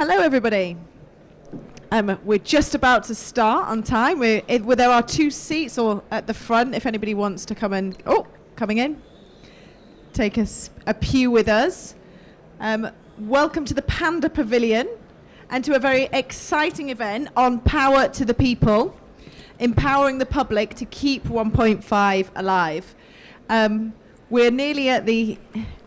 Hello, everybody. We're just about to start on time. There are 2 seats at the front if anybody wants to come and... Oh, coming in. Take a pew with us. Welcome to the Panda Pavilion and to a very exciting event on power to the people, empowering the public to keep 1.5 alive. We're nearly at the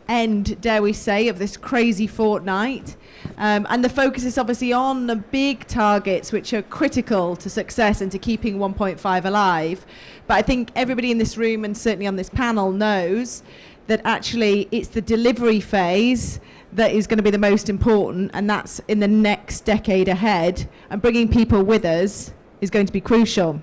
end, dare we say, of this crazy fortnight. And the focus is obviously on the big targets which are critical to success and to keeping 1.5 alive. But I think everybody in this room and certainly on this panel knows that actually it's the delivery phase that is going to be the most important, and that's in the next decade ahead. And bringing people with us is going to be crucial.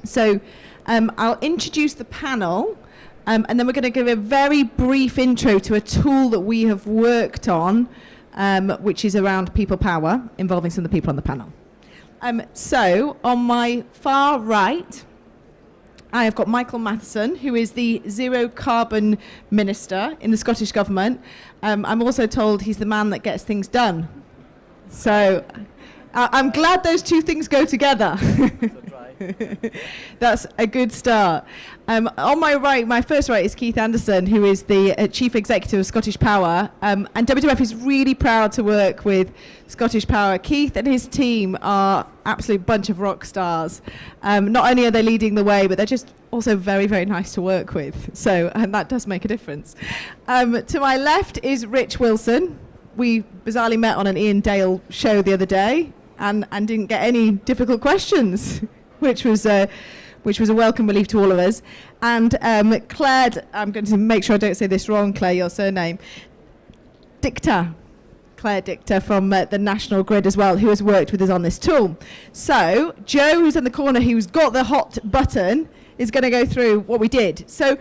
So I'll introduce the panel. And then we're going to give a very brief intro to a tool that we have worked on, which is around people power, involving some of the people on the panel. So on my far right, I have got Michael Matheson, who is the Zero Carbon Minister in the Scottish Government. I'm also told he's the man that gets things done. So I'm glad those 2 things go together. That's a good start. On my right, my first right, is Keith Anderson, who is the Chief Executive of Scottish Power. And WWF is really proud to work with Scottish Power. Keith and his team are absolute bunch of rock stars. Not only are they leading the way, but they're just also very, very nice to work with. So, and that does make a difference. To my left is Rich Wilson. We bizarrely met on an Ian Dale show the other day and didn't get any difficult questions. Which was a welcome relief to all of us. And Claire, I'm going to make sure I don't say this wrong, Claire, your surname. Claire Dicta from the National Grid as well, who has worked with us on this tool. So Joe, who's in the corner, who's got the hot button, is going to go through what we did. So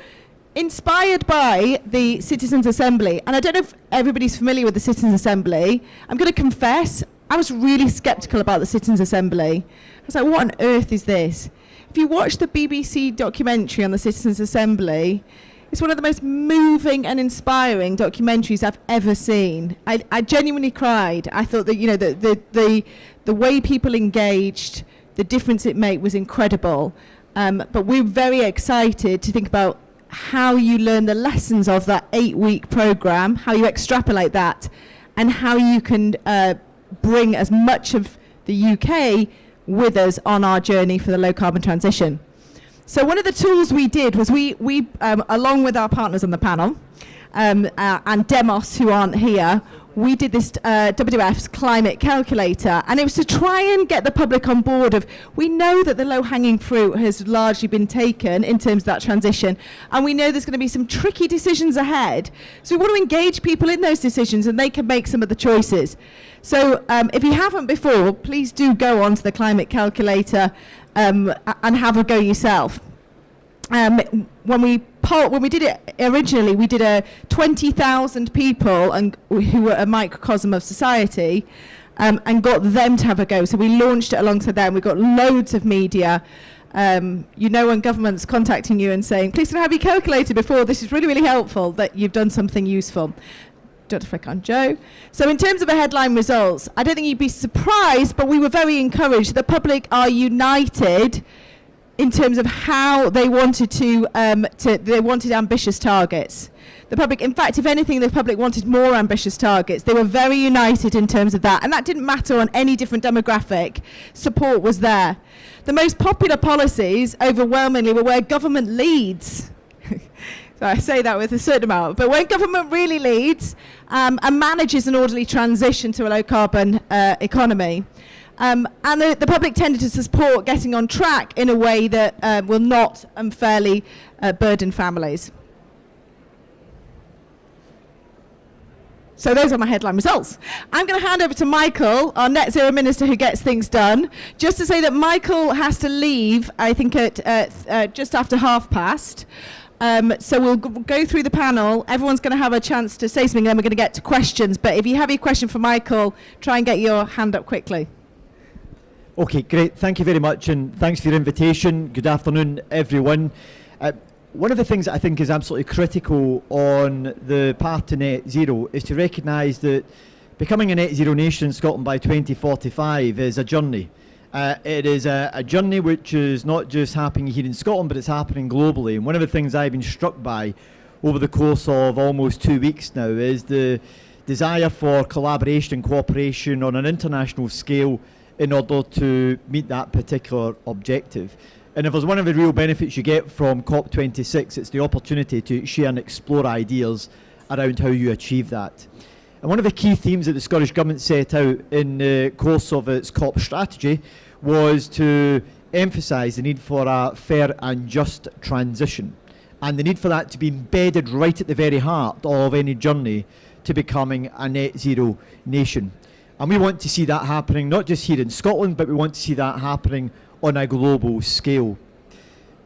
inspired by the Citizens' Assembly, and I don't know if everybody's familiar with the Citizens' Assembly, I'm going to confess, I was really sceptical about the Citizens' Assembly. I was like, what on earth is this? If you watch the BBC documentary on the Citizens' Assembly, it's one of the most moving and inspiring documentaries I've ever seen. I genuinely cried. I thought that, you know, the way people engaged, the difference it made was incredible. But we're very excited to think about how you learn the lessons of that 8-week programme, how you extrapolate that, and how you can bring as much of the UK with us on our journey for the low carbon transition. So one of the tools we did was we along with our partners on the panel and Demos, who aren't here, we did this WWF's climate calculator, and it was to try and get the public on board of, we know that the low-hanging fruit has largely been taken in terms of that transition, and we know there's going to be some tricky decisions ahead. So we want to engage people in those decisions and they can make some of the choices. So if you haven't before, please do go onto the climate calculator and have a go yourself. When we did it originally, we did a 20,000 people who were a microcosm of society, and got them to have a go. So we launched it alongside them. We got loads of media. You know, when government's contacting you and saying, please can I have your calculator before, this is really, really helpful that you've done something useful. Don't flick on Joe. So in terms of the headline results, I don't think you'd be surprised, but we were very encouraged. The public are united in terms of how they wanted they wanted ambitious targets. The public, in fact, if anything, the public wanted more ambitious targets. They were very united in terms of that, and that didn't matter on any different demographic. Support was there. The most popular policies, overwhelmingly, were where government leads. So I say that with a certain amount, but when government really leads and manages an orderly transition to a low-carbon economy, and the public tended to support getting on track in a way that will not unfairly burden families. So those are my headline results. I'm going to hand over to Michael, our Net Zero Minister who gets things done, just to say that Michael has to leave, I think, at just after past. So we'll go through the panel. Everyone's going to have a chance to say something, and then we're going to get to questions. But if you have a question for Michael, try and get your hand up quickly. Okay, great. Thank you very much, and thanks for your invitation. Good afternoon, everyone. One of the things that I think is absolutely critical on the path to net zero is to recognise that Becoming a net zero nation in Scotland by 2045 is a journey. It is a journey which is not just happening here in Scotland, but it's happening globally. And one of the things I've been struck by over the course of almost 2 weeks now is the desire for collaboration and cooperation on an international scale in order to meet that particular objective. And if there's one of the real benefits you get from COP26, it's the opportunity to share and explore ideas around how you achieve that. And one of the key themes that the Scottish Government set out in the course of its COP strategy was to emphasise the need for a fair and just transition, and the need for that to be embedded right at the very heart of any journey to becoming a net zero nation. And we want to see that happening not just here in Scotland, but we want to see that happening on a global scale.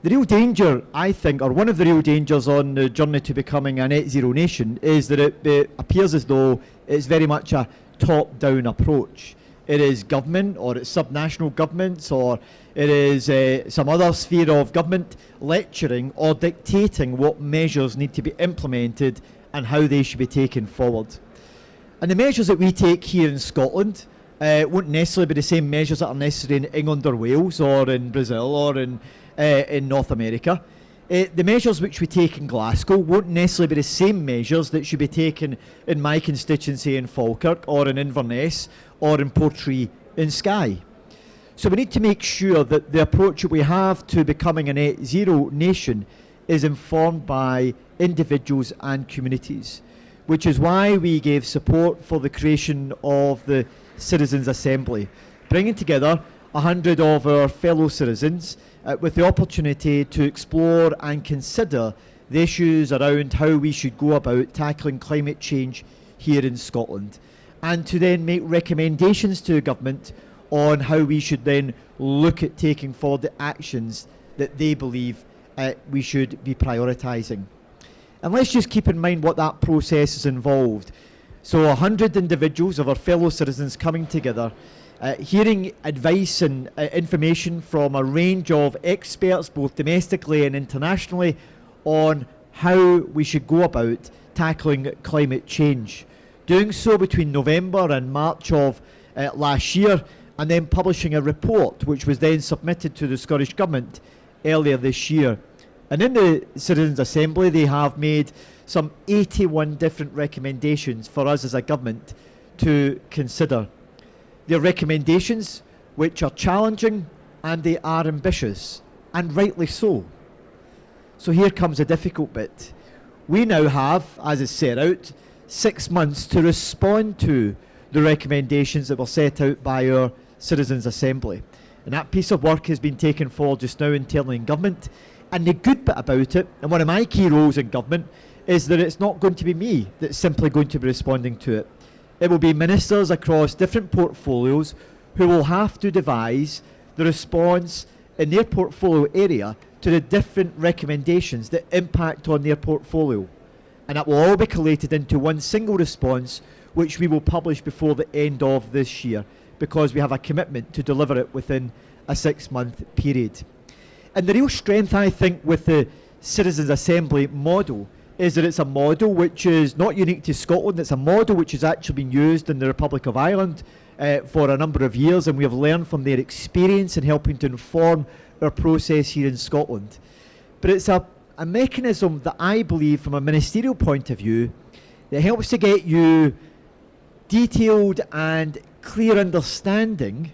The real danger, I think, or one of the real dangers on the journey to becoming a net zero nation, is that it appears as though it's very much a top-down approach. It is government, or it's subnational governments, or it is some other sphere of government lecturing or dictating what measures need to be implemented and how they should be taken forward. And the measures that we take here in Scotland won't necessarily be the same measures that are necessary in England or Wales or in Brazil or in North America. The measures which we take in Glasgow won't necessarily be the same measures that should be taken in my constituency in Falkirk or in Inverness or in Portree in Skye. So we need to make sure that the approach that we have to becoming a net zero nation is informed by individuals and communities, which is why we gave support for the creation of the Citizens' Assembly, bringing together 100 of our fellow citizens with the opportunity to explore and consider the issues around how we should go about tackling climate change here in Scotland, and to then make recommendations to government on how we should then look at taking forward the actions that they believe we should be prioritising. And let's just keep in mind what that process is involved. So 100 individuals of our fellow citizens coming together, hearing advice and information from a range of experts, both domestically and internationally, on how we should go about tackling climate change. Doing so between November and March of last year, and then publishing a report which was then submitted to the Scottish Government earlier this year. And in the Citizens' Assembly, they have made some 81 different recommendations for us as a government to consider. They're recommendations which are challenging and they are ambitious, and rightly so. So here comes a difficult bit. We now have, as is set out, 6 months to respond to the recommendations that were set out by our Citizens' Assembly. And that piece of work has been taken forward just now internally in government. And the good bit about it, and one of my key roles in government, is that it's not going to be me that's simply going to be responding to it. It will be ministers across different portfolios who will have to devise the response in their portfolio area to the different recommendations that impact on their portfolio. And that will all be collated into one single response, which we will publish before the end of this year, because we have a commitment to deliver it within a 6-month period. And the real strength, I think, with the Citizens' Assembly model is that it's a model which is not unique to Scotland. It's a model which has actually been used in the Republic of Ireland for a number of years, and we have learned from their experience in helping to inform our process here in Scotland. But it's a mechanism that I believe, from a ministerial point of view, that helps to get you detailed and clear understanding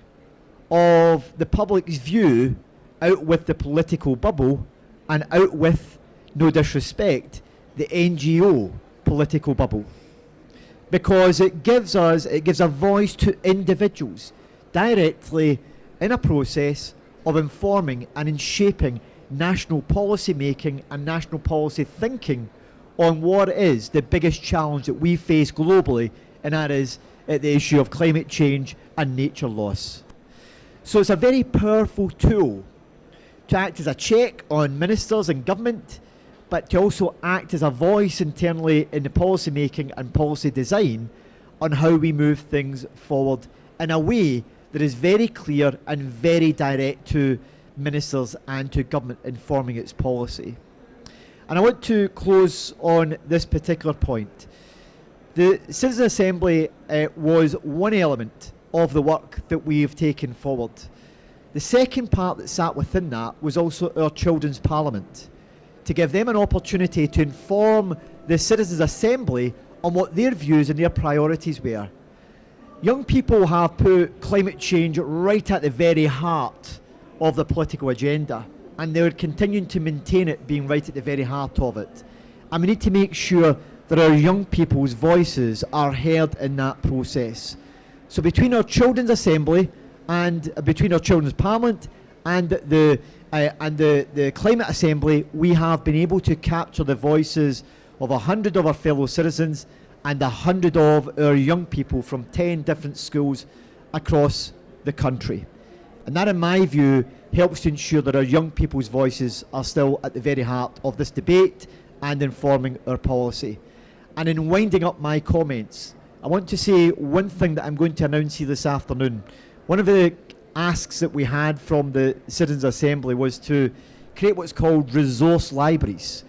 of the public's view out with the political bubble and out with, no disrespect, the NGO political bubble. Because it gives a voice to individuals directly in a process of informing and in shaping national policy making and national policy thinking on what is the biggest challenge that we face globally, and that is the issue of climate change and nature loss. So it's a very powerful tool to act as a check on ministers and government, but to also act as a voice internally in the policy making and policy design on how we move things forward in a way that is very clear and very direct to ministers and to government informing its policy. And I want to close on this particular point. The Citizen Assembly was one element of the work that we've taken forward. The second part that sat within that was also our Children's Parliament, to give them an opportunity to inform the Citizens Assembly on what their views and their priorities were. Young people have put climate change right at the very heart of the political agenda, and they're continuing to maintain it being right at the very heart of it. And we need to make sure that our young people's voices are heard in that process. So between our Children's Assembly and between our Children's Parliament and the Climate Assembly, we have been able to capture the voices of 100 of our fellow citizens and 100 of our young people from 10 different schools across the country. And that, in my view, helps to ensure that our young people's voices are still at the very heart of this debate and informing our policy. And in winding up my comments, I want to say one thing that I'm going to announce here this afternoon. One of the asks that we had from the Citizens Assembly was to create what's called resource libraries,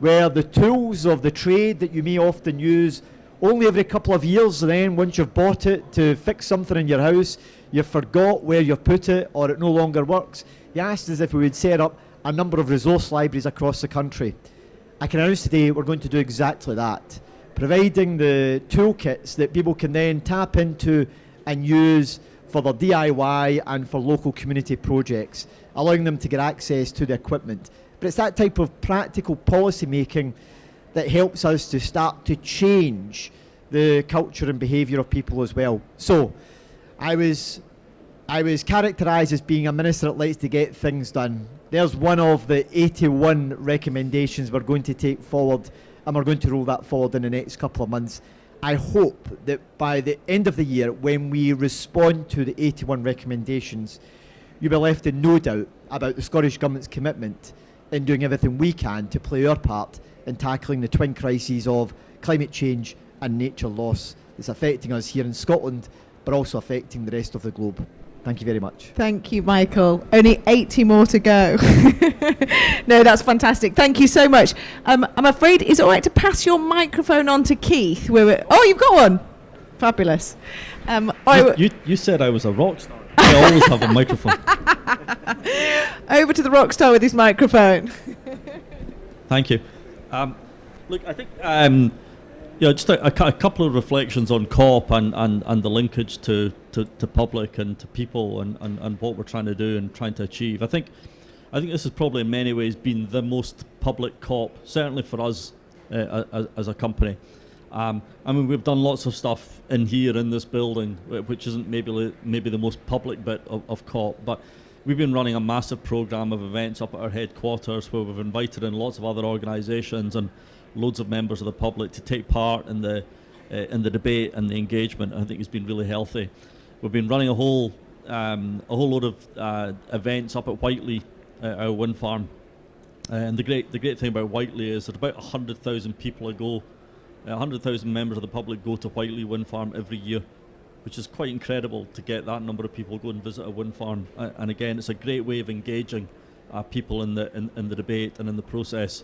where the tools of the trade that you may often use only every couple of years, and then once you've bought it to fix something in your house, you forgot where you put it or it no longer works. He asked us if we would set up a number of resource libraries across the country. I can announce today we're going to do exactly that, providing the toolkits that people can then tap into and use for their DIY and for local community projects, allowing them to get access to the equipment. But it's that type of practical policy making that helps us to start to change the culture and behaviour of people as well. So I was characterised as being a minister that likes to get things done. There's one of the 81 recommendations we're going to take forward, and we're going to roll that forward in the next couple of months. I hope that by the end of the year, when we respond to the 81 recommendations, you'll be left in no doubt about the Scottish Government's commitment in doing everything we can to play our part in tackling the twin crises of climate change and nature loss that's affecting us here in Scotland, but also affecting the rest of the globe. Thank you very much. Thank you, Michael. Only 80 more to go. No, that's fantastic. Thank you so much. I'm afraid, is it all right to pass your microphone on to Keith? Oh, you've got one. Fabulous. You said I was a rock star. I always have a microphone. Over to the rock star with his microphone. Thank you. Look, I think just a couple of reflections on COP and the linkage to public and to people and what we're trying to do and trying to achieve. I think this has probably in many ways been the most public COP, certainly for us as a company. I mean, we've done lots of stuff in here in this building, which isn't maybe the most public bit of COP, but we've been running a massive program of events up at our headquarters where we've invited in lots of other organisations and loads of members of the public to take part in the debate and the engagement. I think it's been really healthy. We've been running a whole load of events up at Whiteley, our wind farm, and the great thing about Whiteley is that about 100,000 people 100,000 members of the public go to Whiteley wind farm every year, which is quite incredible to get that number of people go and visit a wind farm. And again, it's a great way of engaging people in the debate and in the process.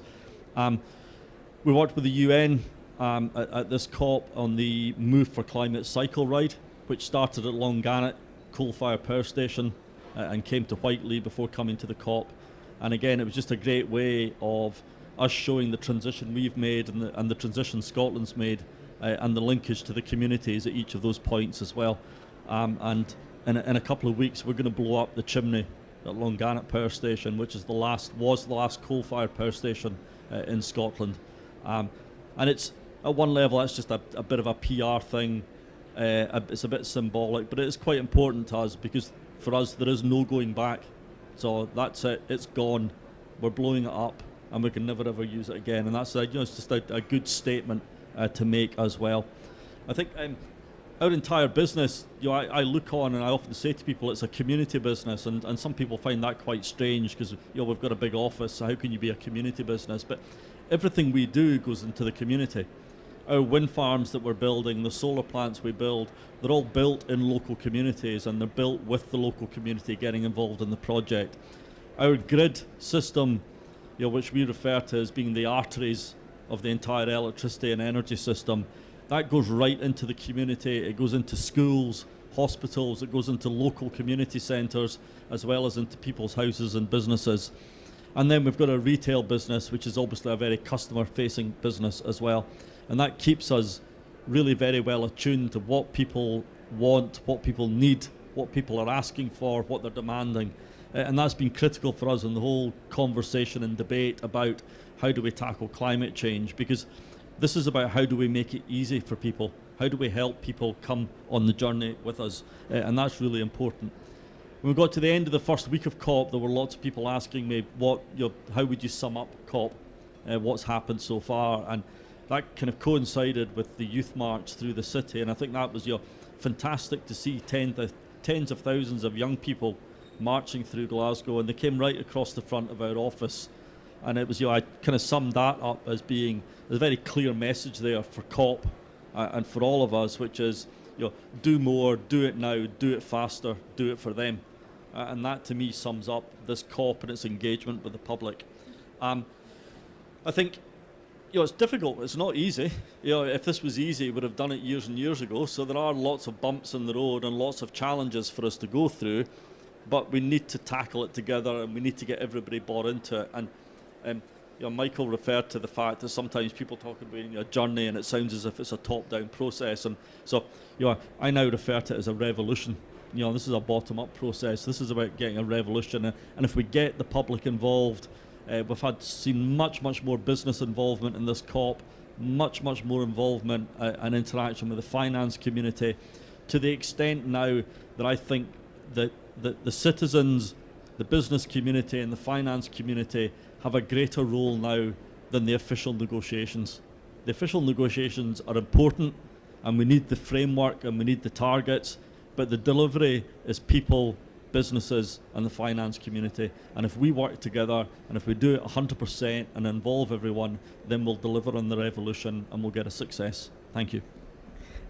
We worked with the UN at this COP on the Move for Climate cycle ride, which started at Longannet coal-fired power station and came to Whiteley before coming to the COP. And again, it was just a great way of us showing the transition we've made and the transition Scotland's made and the linkage to the communities at each of those points as well. And in a couple of weeks, we're going to blow up the chimney at Longannet power station, which was the last coal-fired power station in Scotland. And it's, at one level, that's just a bit of a PR thing. It's a bit symbolic, but it is quite important to us because for us, there is no going back. So that's it. It's gone. We're blowing it up, and we can never ever use it again. And that's it's just a good statement to make as well. I think our entire business, I look on and I often say to people it's a community business, and some people find that quite strange because we've got a big office, so how can you be a community business? But everything we do goes into the community. Our wind farms that we're building, the solar plants we build, they're all built in local communities, and they're built with the local community getting involved in the project. Our grid system, which we refer to as being the arteries of the entire electricity and energy system, that goes right into the community. It goes into schools, hospitals, it goes into local community centres, as well as into people's houses and businesses. And then we've got a retail business, which is obviously a very customer-facing business as well. And that keeps us really very well attuned to what people want, what people need, what people are asking for, what they're demanding. And that's been critical for us in the whole conversation and debate about how do we tackle climate change, because this is about how do we make it easy for people, how do we help people come on the journey with us, and that's really important. When we got to the end of the first week of COP, there were lots of people asking me, how would you sum up COP, what's happened so far, and that kind of coincided with the youth march through the city, and I think that was fantastic to see tens of thousands of young people marching through Glasgow, and they came right across the front of our office. And it was, I kind of summed that up as being a very clear message there for COP and for all of us, which is, do more, do it now, do it faster, do it for them. And that to me sums up this COP and its engagement with the public. I think, it's difficult, it's not easy. If this was easy, we would have done it years and years ago. So there are lots of bumps in the road and lots of challenges for us to go through, but we need to tackle it together and we need to get everybody bought into it. And Michael referred to the fact that sometimes people talk about a journey and it sounds as if it's a top-down process, and so I now refer to it as a revolution. This is a bottom-up process. This is about getting a revolution, and if we get the public involved, we've seen much more business involvement in this COP, much more involvement and interaction with the finance community, to the extent now that I think that the citizens, the business community and the finance community have a greater role now than the official negotiations. The official negotiations are important and we need the framework and we need the targets, but the delivery is people, businesses and the finance community. And if we work together and if we do it 100% and involve everyone, then we'll deliver on the revolution and we'll get a success. Thank you.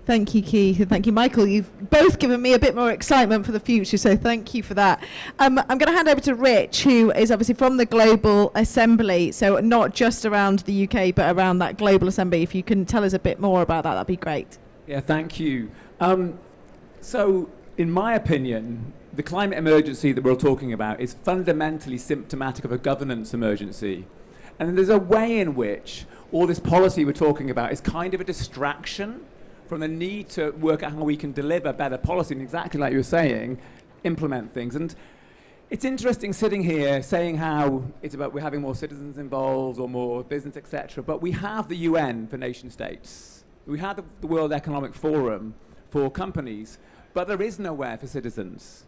Thank you, Keith, and thank you, Michael. You've both given me a bit more excitement for the future, so thank you for that. I'm going to hand over to Rich, who is obviously from the Global Assembly, so not just around the UK, but around that Global Assembly. If you can tell us a bit more about that, that'd be great. Yeah, thank you. So, in my opinion, the climate emergency that we're all talking about is fundamentally symptomatic of a governance emergency. And there's a way in which all this policy we're talking about is kind of a distraction from the need to work out how we can deliver better policy, and exactly like you were saying, implement things. And it's interesting sitting here saying how it's about we're having more citizens involved or more business, etc. But we have the UN for nation states. We have the World Economic Forum for companies, but there is nowhere for citizens.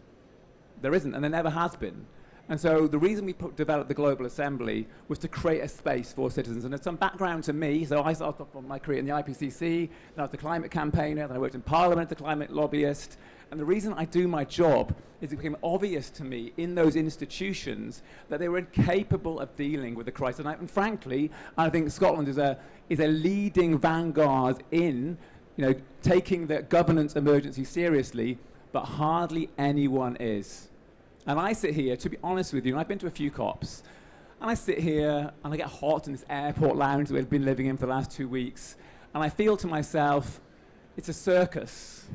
There isn't, and there never has been. And so the reason we developed the Global Assembly was to create a space for citizens. And there's some background to me. So I started off on my career in the IPCC, then I was the climate campaigner, then I worked in Parliament, the climate lobbyist. And the reason I do my job is it became obvious to me in those institutions that they were incapable of dealing with the crisis. And frankly, I think Scotland is a leading vanguard in taking the governance emergency seriously, but hardly anyone is. And I sit here, to be honest with you, and I've been to a few COPs, and I sit here and I get hot in this airport lounge that we've been living in for the last 2 weeks, and I feel to myself, it's a circus.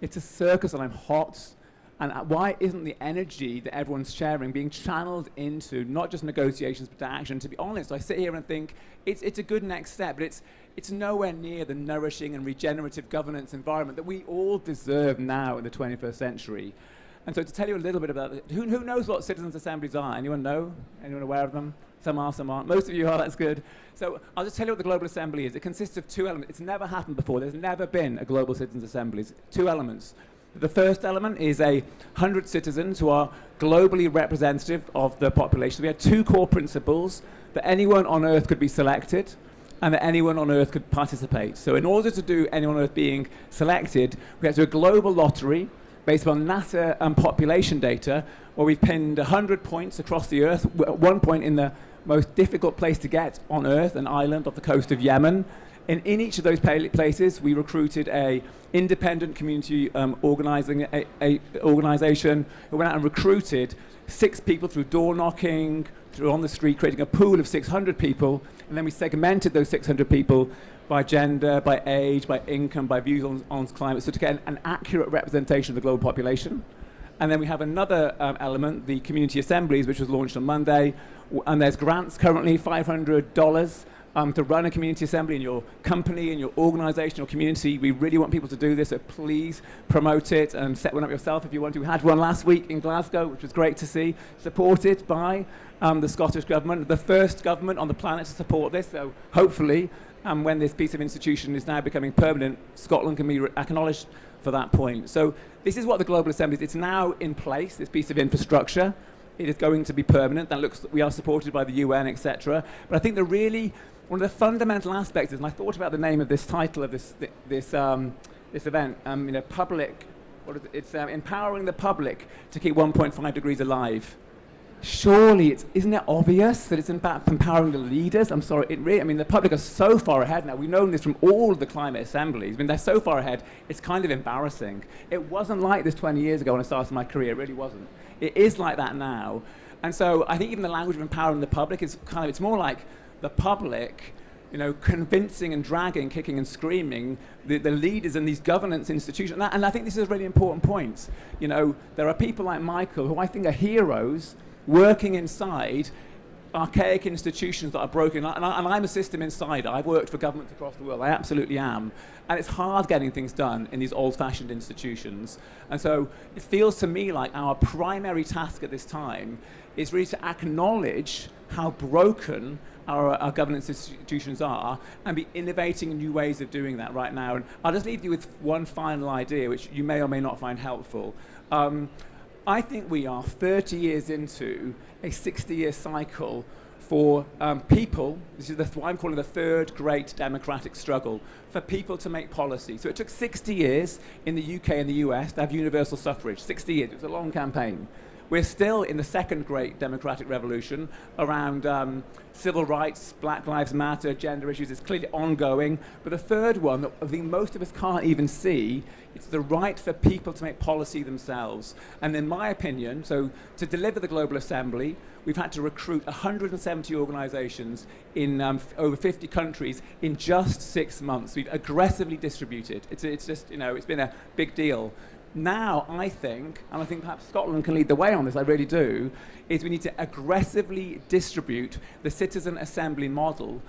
It's a circus and I'm hot. And why isn't the energy that everyone's sharing being channeled into not just negotiations but to action? To be honest, I sit here and think it's a good next step, but it's nowhere near the nourishing and regenerative governance environment that we all deserve now in the 21st century. And so to tell you a little bit about it, who knows what citizens' assemblies are? Anyone know? Anyone aware of them? Some are, some aren't. Most of you are, that's good. So I'll just tell you what the Global Assembly is. It consists of two elements. It's never happened before. There's never been a Global Citizens' Assemblies. Two elements. The first element is 100 citizens who are globally representative of the population. We had two core principles, that anyone on Earth could be selected and that anyone on Earth could participate. So in order to do anyone on Earth being selected, we had to do a global lottery based on NASA and population data, where we've pinned 100 points across the Earth, at one point in the most difficult place to get on Earth, an island off the coast of Yemen, In each of those places, we recruited a independent community organisation who went out and recruited 6 people through door knocking, through on the street, creating a pool of 600 people, and then we segmented those 600 people by gender, by age, by income, by views on climate, so to get an accurate representation of the global population. And then we have another element, the community assemblies, which was launched on Monday, and there's grants currently, $500 to run a community assembly in your company, in your organisation, your community. We really want people to do this, so please promote it and set one up yourself if you want to. We had one last week in Glasgow, which was great to see, supported by the Scottish Government, the first government on the planet to support this, so hopefully when this piece of institution is now becoming permanent, Scotland can be acknowledged for that point. So this is what the Global Assembly is. It's now in place, this piece of infrastructure. It is going to be permanent. That looks, we are supported by the UN, etc. But I think one of the fundamental aspects is, and I thought about the name of this title of this event, public, it's empowering the public to keep 1.5 degrees alive. Surely, isn't it obvious that it's about empowering the leaders? I'm sorry, the public are so far ahead now. We've known this from all of the climate assemblies. They're so far ahead, it's kind of embarrassing. It wasn't like this 20 years ago when I started my career, it really wasn't. It is like that now. And so I think even the language of empowering the public is it's more like the public, convincing and dragging, kicking and screaming the leaders in these governance institutions. And I think this is a really important point. There are people like Michael who I think are heroes working inside archaic institutions that are broken. And I'm a system insider. I've worked for governments across the world. I absolutely am. And it's hard getting things done in these old-fashioned institutions. And so it feels to me like our primary task at this time is really to acknowledge how broken our governance institutions are and be innovating in new ways of doing that right now. And I'll just leave you with one final idea, which you may or may not find helpful. I think we are 30 years into a 60-year cycle for people. This is what I'm calling the third great democratic struggle, for people to make policy. So it took 60 years in the UK and the US to have universal suffrage. 60 years, it was a long campaign. We're still in the second great democratic revolution around civil rights, Black Lives Matter, gender issues. It's clearly ongoing. But the third one that I think most of us can't even see, it's the right for people to make policy themselves. And in my opinion, so to deliver the Global Assembly, we've had to recruit 170 organizations in over 50 countries in just 6 months. We've aggressively distributed. It's just, it's been a big deal. Now, I think, and I think perhaps Scotland can lead the way on this, I really do, is we need to aggressively distribute the citizen assembly model,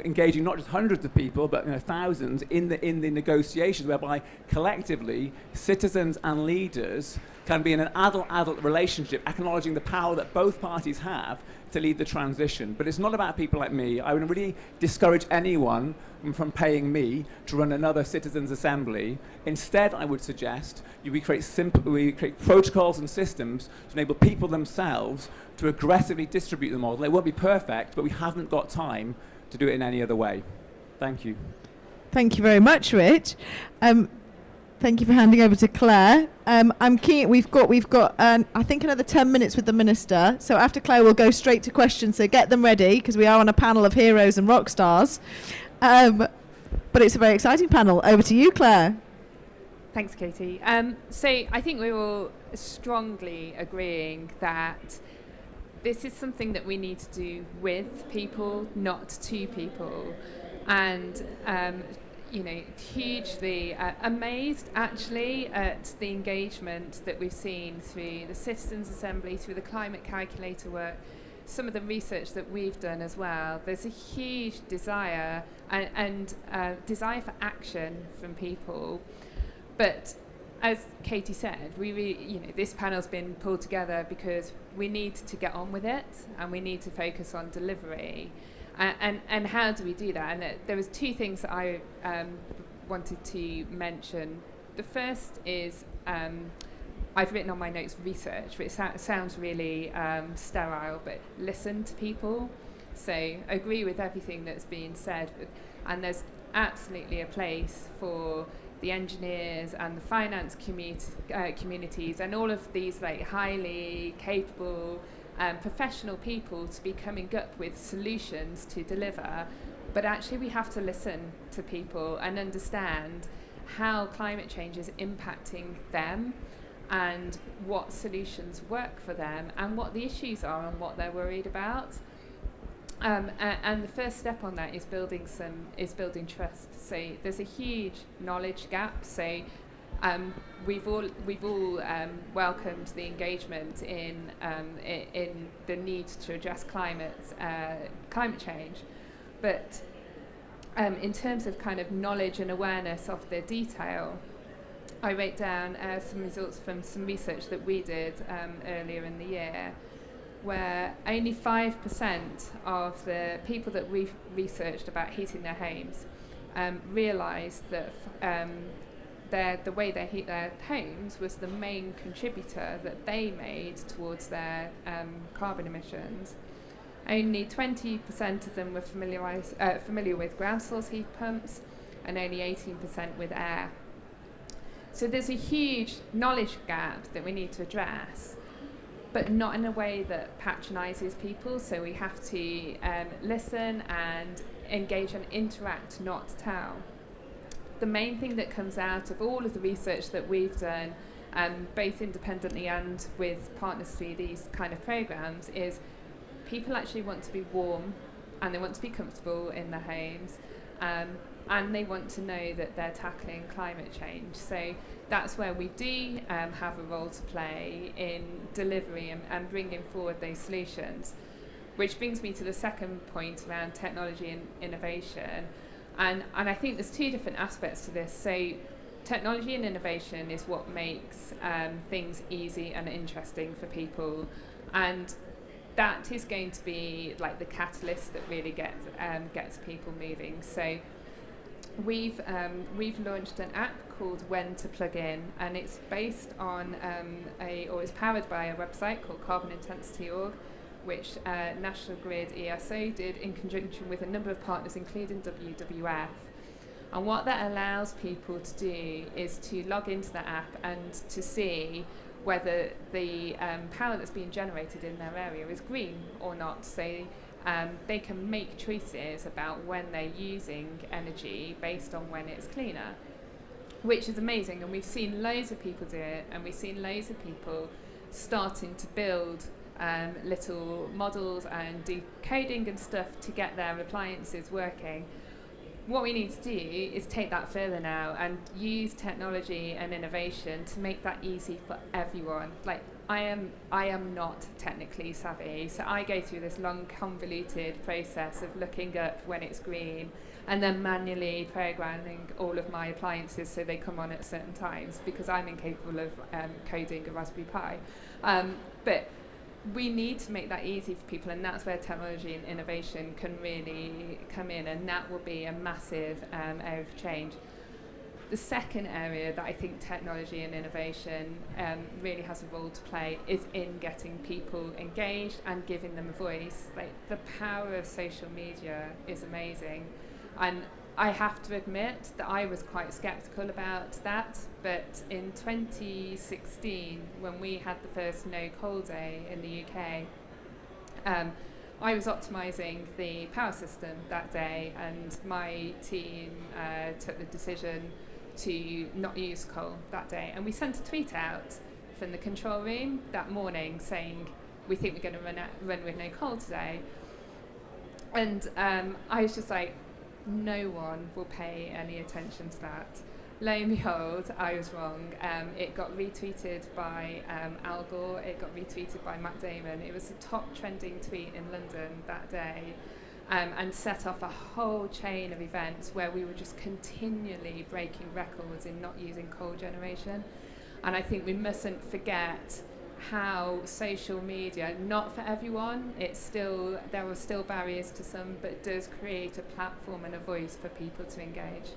engaging not just hundreds of people, but thousands in the negotiations, whereby collectively citizens and leaders can be in an adult-adult relationship, acknowledging the power that both parties have to lead the transition. But it's not about people like me. I would really discourage anyone from paying me to run another citizens' assembly. Instead, I would suggest we create protocols and systems to enable people themselves to aggressively distribute the model. It won't be perfect, but we haven't got time to do it in any other way. Thank you. Thank you very much, Rich. Thank you for handing over to Claire. I'm keen. We've got I think another 10 minutes with the minister. So after Claire, we'll go straight to questions. So get them ready, because we are on a panel of heroes and rock stars. But it's a very exciting panel. Over to you, Claire. Thanks, Katie. So I think we're all strongly agreeing that this is something that we need to do with people, not to people. And hugely amazed actually at the engagement that we've seen through the Citizens Assembly, through the climate calculator work, some of the research that we've done as well. There's a huge desire and desire for action from people. But as Katie said, we really, this panel's been pulled together because we need to get on with it and we need to focus on delivery. And how do we do that? And there was 2 things that I wanted to mention. The first is I've written on my notes research, which sounds really sterile, but listen to people. So agree with everything that's being said. And there's absolutely a place for the engineers and the finance communities and all of these highly capable professional people to be coming up with solutions to deliver. But actually we have to listen to people and understand how climate change is impacting them and what solutions work for them and what the issues are and what they're worried about. And the first step on that is building trust. So there's a huge knowledge gap. So we've all welcomed the engagement in the need to address climate change, but in terms of kind of knowledge and awareness of the detail, I wrote down some results from some research that we did earlier in the year, where only 5% of the people that we've researched about heating their homes realised that the way they heat their homes was the main contributor that they made towards their carbon emissions. Only 20% of them were familiar with ground source heat pumps, and only 18% with air. So there's a huge knowledge gap that we need to address, but not in a way that patronises people. So we have to listen and engage and interact, not tell. The main thing that comes out of all of the research that we've done, both independently and with partners through these kind of programs, is people actually want to be warm and they want to be comfortable in their homes, and they want to know that they're tackling climate change. So that's where we do have a role to play in delivery and bringing forward those solutions, which brings me to the second point around technology and innovation. And I think there's two different aspects to this. So technology and innovation is what makes things easy and interesting for people, and that is going to be like the catalyst that really gets people moving. So we've launched an app called When to Plug In, and it's based on it's powered by a website called CarbonIntensity.org, which National Grid ESO did in conjunction with a number of partners, including WWF. And what that allows people to do is to log into the app and to see whether the power that's being generated in their area is green or not. So they can make choices about when they're using energy based on when it's cleaner, which is amazing. And we've seen loads of people do it, and we've seen loads of people starting to build little models and do coding and stuff to get their appliances working. What we need to do is take that further now and use technology and innovation to make that easy for everyone. Like, I am not technically savvy, so I go through this long convoluted process of looking up when it's green and then manually programming all of my appliances so they come on at certain times, because I'm incapable of coding a Raspberry Pi. But we need to make that easy for people, and that's where technology and innovation can really come in, and that will be a massive area of change. The second area that I think technology and innovation really has a role to play is in getting people engaged and giving them a voice. Like, the power of social media is amazing, and I have to admit that I was quite sceptical about that, but in 2016, when we had the first no coal day in the UK, I was optimising the power system that day, and my team took the decision to not use coal that day. And we sent a tweet out from the control room that morning saying, we think we're going to run with no coal today. And I was just like, no one will pay any attention to that. Lo and behold, I was wrong. It got retweeted by Al Gore, it got retweeted by Matt Damon. It was the top trending tweet in London that day, and set off a whole chain of events where we were just continually breaking records in not using coal generation. And I think we mustn't forget how social media, not for everyone, there are still barriers to some, but does create a platform and a voice for people to engage.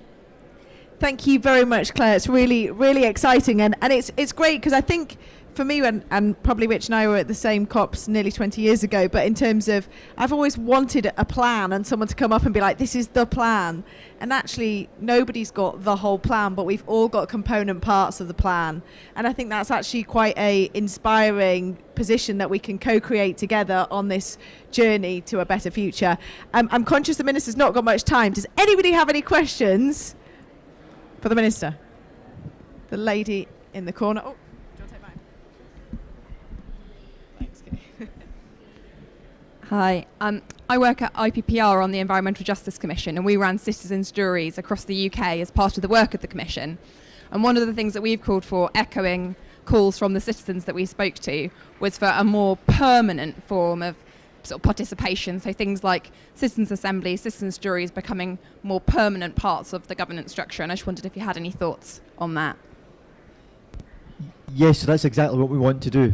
Thank you very much, Claire. It's really, really exciting, and it's great because I think for me, and probably Rich and I were at the same COPs nearly 20 years ago, but in terms of, I've always wanted a plan and someone to come up and be like, this is the plan. And actually, nobody's got the whole plan, but we've all got component parts of the plan. And I think that's actually quite a inspiring position that we can co-create together on this journey to a better future. I'm conscious the Minister's not got much time. Does anybody have any questions for the Minister? The lady in the corner. Oh. Hi, I work at IPPR on the Environmental Justice Commission, and we ran citizens' juries across the UK as part of the work of the Commission. And one of the things that we've called for, echoing calls from the citizens that we spoke to, was for a more permanent form of sort of participation. So things like citizens' assemblies, citizens' juries becoming more permanent parts of the governance structure. And I just wondered if you had any thoughts on that. Yes, so that's exactly what we want to do.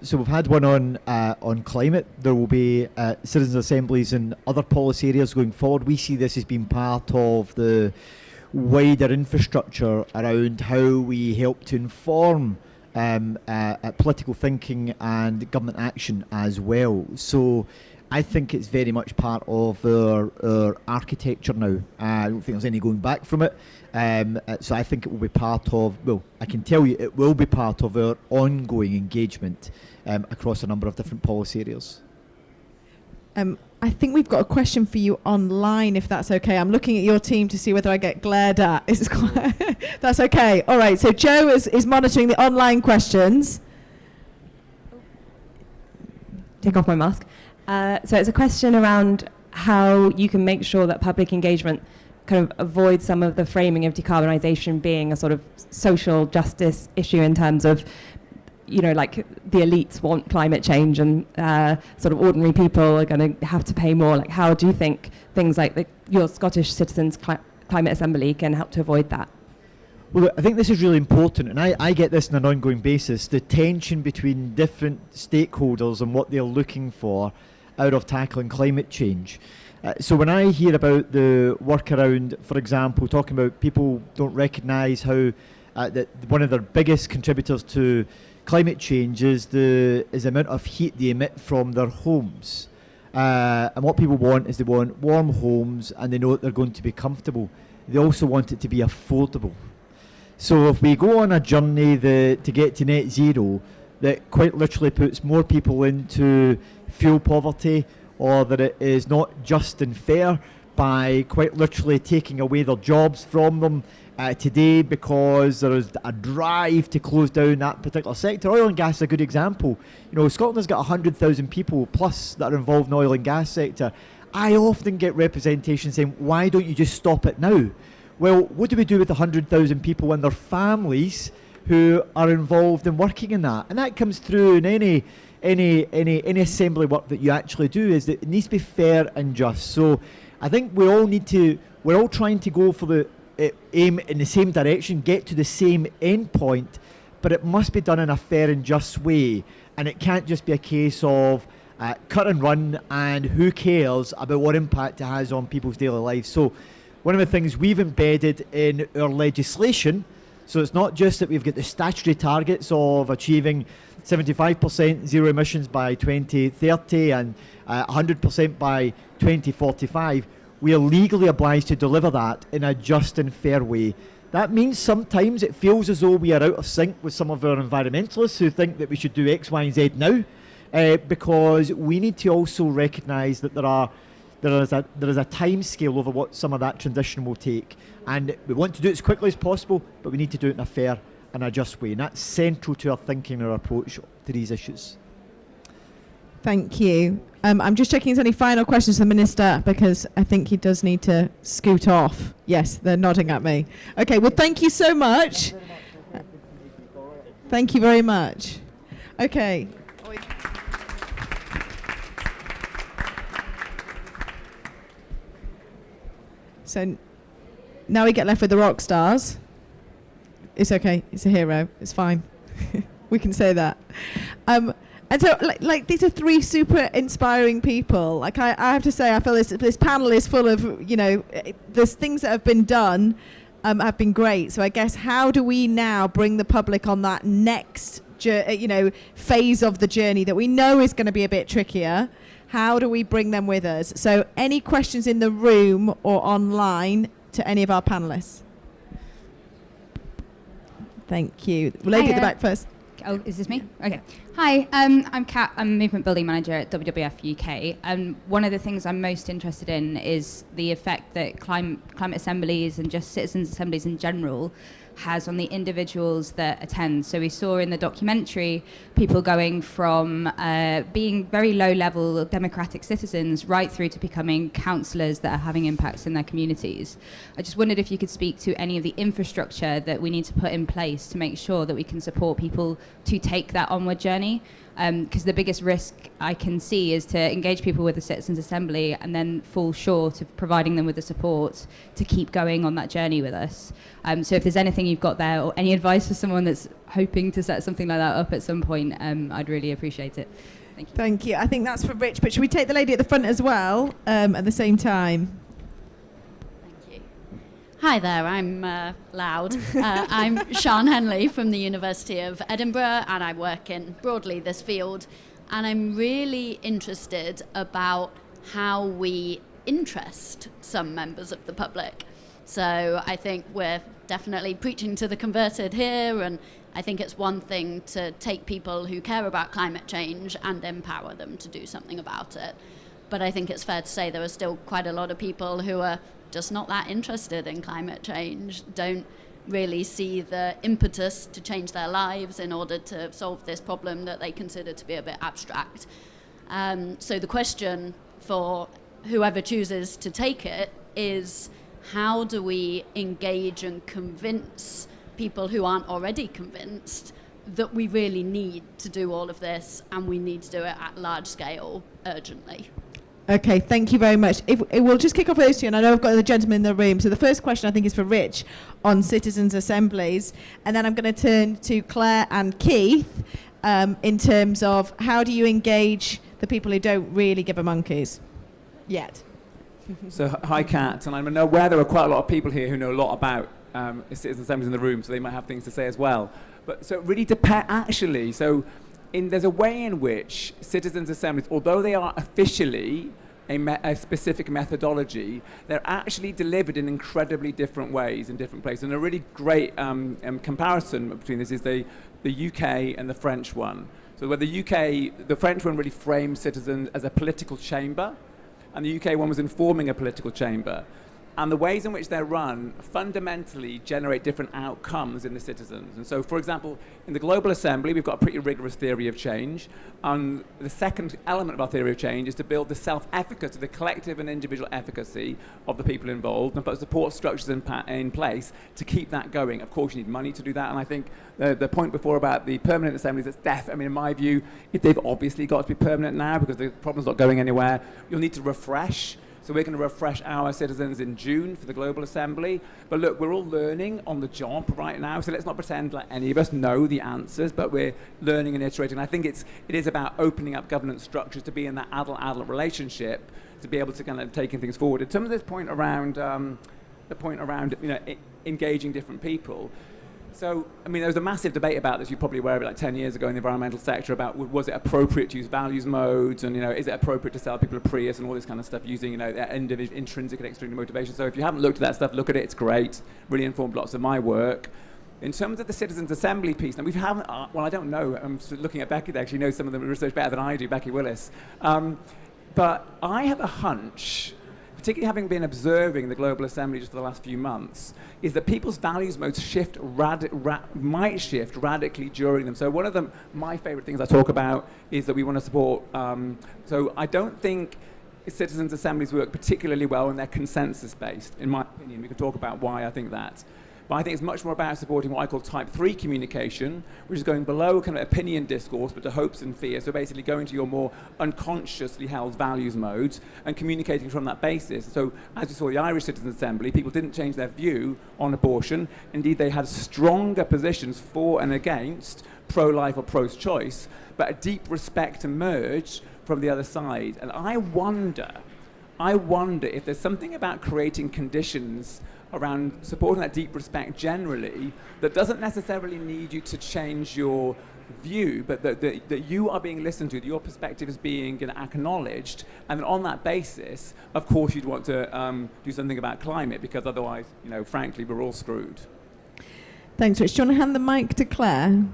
So we've had one on climate. There will be citizens' assemblies in other policy areas going forward. We see this as being part of the wider infrastructure around how we help to inform political thinking and government action as well. So I think it's very much part of our architecture now. I don't think there's any going back from it. So I think it will be part of, well, I can tell you it will be part of our ongoing engagement across a number of different policy areas. I think we've got a question for you online, if that's okay. I'm looking at your team to see whether I get glared at. That's okay. All right, so Joe is monitoring the online questions. Take off my mask. So it's a question around how you can make sure that public engagement kind of avoids some of the framing of decarbonisation being a sort of social justice issue in terms of, you know, like the elites want climate change and sort of ordinary people are going to have to pay more. Like, how do you think things like your Scottish Citizens Climate Assembly can help to avoid that? Well, I think this is really important, and I get this on an ongoing basis, the tension between different stakeholders and what they're looking for out of tackling climate change. So when I hear about the work around, for example, talking about people don't recognise how that one of their biggest contributors to climate change is the amount of heat they emit from their homes. And what people want is they want warm homes and they know that they're going to be comfortable. They also want it to be affordable. So if we go on a journey to get to net zero that quite literally puts more people into fuel poverty, or that it is not just and fair by quite literally taking away their jobs from them today because there is a drive to close down that particular sector. Oil and gas is a good example. You know, Scotland's got 100,000 people plus that are involved in the oil and gas sector. I often get representation saying, why don't you just stop it now? Well, what do we do with the 100,000 people and their families who are involved in working in that? And that comes through in any assembly work that you actually do, is that it needs to be fair and just. So I think we're all trying to go for the aim in the same direction, get to the same end point, but it must be done in a fair and just way. And it can't just be a case of cut and run and who cares about what impact it has on people's daily lives. So one of the things we've embedded in our legislation, so it's not just that we've got the statutory targets of achieving 75% zero emissions by 2030 and 100% by 2045, we are legally obliged to deliver that in a just and fair way. That means sometimes it feels as though we are out of sync with some of our environmentalists who think that we should do X, Y, and Z now, because we need to also recognise that there is a time scale over what some of that transition will take. And we want to do it as quickly as possible, but we need to do it in a fair and a just way. And that's central to our thinking and our approach to these issues. Thank you. I'm just checking if there's any final questions to the Minister, because I think he does need to scoot off. Yes, they're nodding at me. Okay, well, thank you so much. Thank you very much. Okay. So now we get left with the rock stars. It's okay. It's a hero. It's fine. We can say that. And so, like these are three super inspiring people. Like I have to say, I feel this panel is full of, you know, there's things that have been done have been great. So I guess how do we now bring the public on that next phase of the journey that we know is going to be a bit trickier, how do we bring them with us? So any questions in the room or online to any of our panelists? Thank you. Lady at the back first. Oh, is this me? Okay. Hi, I'm Kat. I'm a movement building manager at WWF UK. And one of the things I'm most interested in is the effect that climate assemblies and just citizens' assemblies in general has on the individuals that attend. So we saw in the documentary people going from being very low-level democratic citizens right through to becoming councillors that are having impacts in their communities. I just wondered if you could speak to any of the infrastructure that we need to put in place to make sure that we can support people to take that onward journey. Because the biggest risk I can see is to engage people with the Citizens' Assembly and then fall short of providing them with the support to keep going on that journey with us. So if there's anything you've got there or any advice for someone that's hoping to set something like that up at some point, I'd really appreciate it. Thank you. Thank you. I think that's for Rich, but should we take the lady at the front as well at the same time? Hi there, I'm loud. I'm Sian Henley from the University of Edinburgh, and I work in broadly this field. And I'm really interested about how we interest some members of the public. So I think we're definitely preaching to the converted here, and I think it's one thing to take people who care about climate change and empower them to do something about it. But I think it's fair to say there are still quite a lot of people who are just not that interested in climate change, don't really see the impetus to change their lives in order to solve this problem that they consider to be a bit abstract. So the question for whoever chooses to take it is, how do we engage and convince people who aren't already convinced that we really need to do all of this and we need to do it at large scale urgently? Okay, thank you very much. We'll just kick off with those two, and I know I've got the gentleman in the room. So the first question I think is for Rich on citizens' assemblies, and then I'm going to turn to Claire and Keith in terms of how do you engage the people who don't really give a monkeys yet. So hi, Kat, and I'm aware there are quite a lot of people here who know a lot about citizens' assemblies in the room, so they might have things to say as well. But so it really depends, actually. So there's a way in which citizens' assemblies, although they are officially a specific methodology, they're actually delivered in incredibly different ways in different places. And a really great comparison between this is the UK and the French one. So where the French one really framed citizens as a political chamber, and the UK one was informing a political chamber. And the ways in which they're run fundamentally generate different outcomes in the citizens. And so, for example, in the Global Assembly, we've got a pretty rigorous theory of change. And the second element of our theory of change is to build the self-efficacy, the collective and individual efficacy of the people involved, and put support structures in place to keep that going. Of course, you need money to do that. And I think the point before about the permanent assemblies, in my view, if they've obviously got to be permanent now because the problem's not going anywhere, you'll need to refresh. So we're going to refresh our citizens in June for the Global Assembly. But look, we're all learning on the job right now, so let's not pretend like any of us know the answers, but we're learning and iterating. I think it is about opening up governance structures to be in that adult-adult relationship, to be able to kind of taking things forward. In terms of this point around, engaging different people, so, there was a massive debate about this, you're probably aware of it, like 10 years ago in the environmental sector, about was it appropriate to use values modes, and, is it appropriate to sell people a Prius and all this kind of stuff using, their intrinsic and extrinsic motivation. So if you haven't looked at that stuff, look at it, it's great, really informed lots of my work. In terms of the Citizens' Assembly piece, now we haven't, I don't know, I'm looking at Becky there, she knows some of the research better than I do, Becky Willis. But I have a hunch, particularly having been observing the Global Assembly just for the last few months, is that people's values modes might shift radically during them. So one of my favorite things I talk about is that we want to support, so I don't think citizens' assemblies work particularly well when they're consensus-based, in my opinion. We can talk about why I think that. But I think it's much more about supporting what I call type 3 communication, which is going below kind of opinion discourse, but to hopes and fears. So basically going to your more unconsciously held values modes and communicating from that basis. So as you saw the Irish Citizens' Assembly, people didn't change their view on abortion. Indeed, they had stronger positions for and against pro-life or pro-choice, but a deep respect emerged from the other side. And I wonder if there's something about creating conditions around supporting that deep respect generally that doesn't necessarily need you to change your view, but that you are being listened to, that your perspective is being acknowledged, and then on that basis, of course, you'd want to do something about climate, because otherwise, frankly, we're all screwed. Thanks, Rich. Do you want to hand the mic to Claire?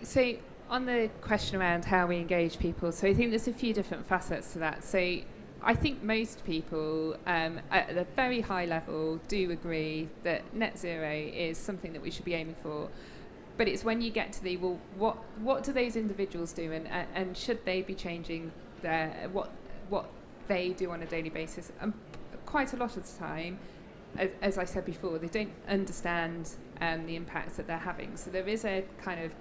So on the question around how we engage people, so I think there's a few different facets to that. So I think most people at a very high level do agree that net zero is something that we should be aiming for. But it's when you get to the, well, what do those individuals do, and should they be changing what they do on a daily basis? And quite a lot of the time, as I said before, they don't understand the impacts that they're having. So there is a kind of,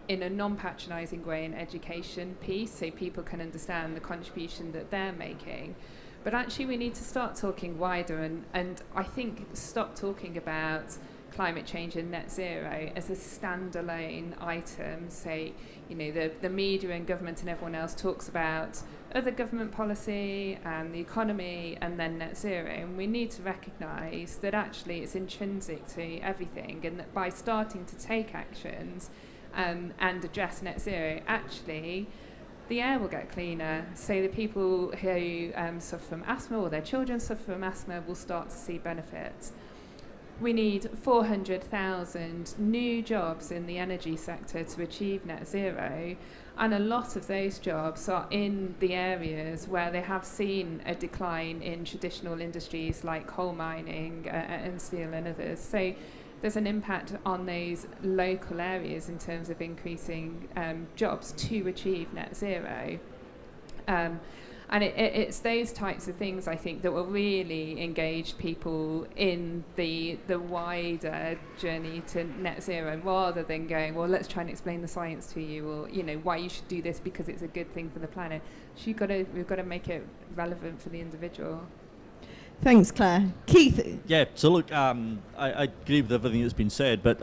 in a non-patronising way, an education piece, so people can understand the contribution that they're making. But actually we need to start talking wider, and I think stop talking about climate change and net zero as a standalone item. Say, the media and government and everyone else talks about other government policy and the economy and then net zero, and we need to recognise that actually it's intrinsic to everything, and that by starting to take actions and address net zero, actually the air will get cleaner. So the people who suffer from asthma, or their children suffer from asthma, will start to see benefits. We need 400,000 new jobs in the energy sector to achieve net zero, and a lot of those jobs are in the areas where they have seen a decline in traditional industries like coal mining and steel and others. So there's an impact on those local areas in terms of increasing jobs to achieve net zero. And it's those types of things, I think, that will really engage people in the wider journey to net zero, rather than going, well, let's try and explain the science to you, or why you should do this because it's a good thing for the planet. So we've got to make it relevant for the individual. Thanks, Claire. Keith? Yeah, so look, I agree with everything that's been said, but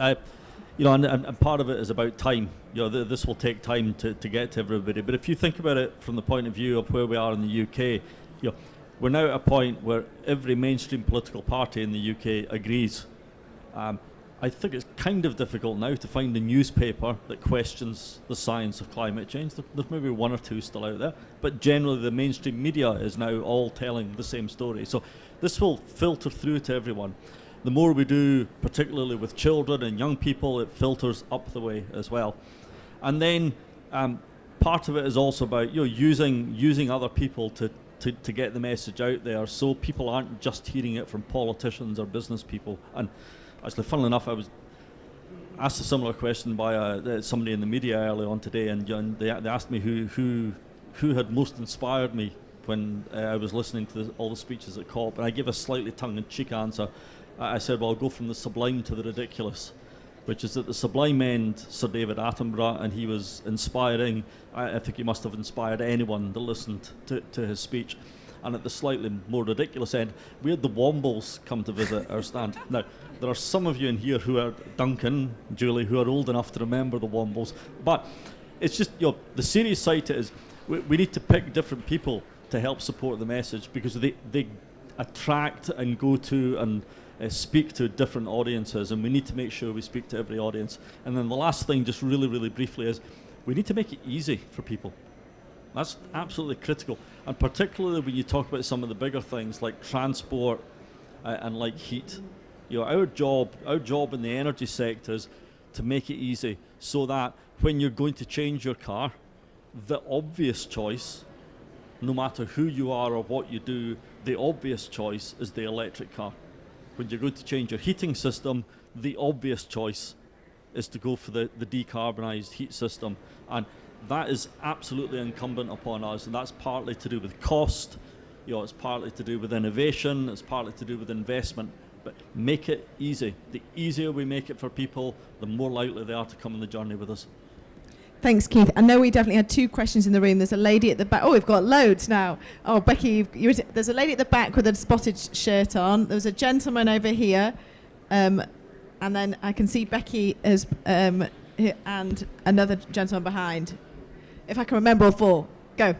and part of it is about time. This will take time to get to everybody. But if you think about it from the point of view of where we are in the UK, we're now at a point where every mainstream political party in the UK agrees. I think it's kind of difficult now to find a newspaper that questions the science of climate change. There's maybe one or two still out there, but generally the mainstream media is now all telling the same story. So this will filter through to everyone. The more we do, particularly with children and young people, it filters up the way as well. And then part of it is also about using other people to get the message out there, so people aren't just hearing it from politicians or business people. And actually, funnily enough, I was asked a similar question by somebody in the media early on today, and they asked me who had most inspired me when I was listening to all the speeches at COP, and I gave a slightly tongue-in-cheek answer. I said, well, I'll go from the sublime to the ridiculous, which is at the sublime end, Sir David Attenborough, and he was inspiring. I think he must have inspired anyone that listened to his speech. And at the slightly more ridiculous end, we had the Wombles come to visit our stand. Now, there are some of you in here who are, Duncan, Julie, who are old enough to remember the Wombles, but it's just, the serious side to it is we need to pick different people to help support the message, because they attract and go to and speak to different audiences, and we need to make sure we speak to every audience. And then the last thing, just really, really briefly, is we need to make it easy for people. That's absolutely critical, and particularly when you talk about some of the bigger things like transport and like heat. Our job in the energy sector is to make it easy, so that when you're going to change your car, the obvious choice, no matter who you are or what you do, the obvious choice is the electric car. When you're going to change your heating system, the obvious choice is to go for the decarbonised heat system. And that is absolutely incumbent upon us, and that's partly to do with cost, it's partly to do with innovation, it's partly to do with investment. But make it easy. The easier we make it for people, the more likely they are to come on the journey with us. Thanks, Keith. I know we definitely had two questions in the room. There's a lady at the back. Oh, we've got loads now. Oh, Becky, there's a lady at the back with a spotted shirt on. There's a gentleman over here. And then I can see Becky and another gentleman behind. If I can remember all four. Go.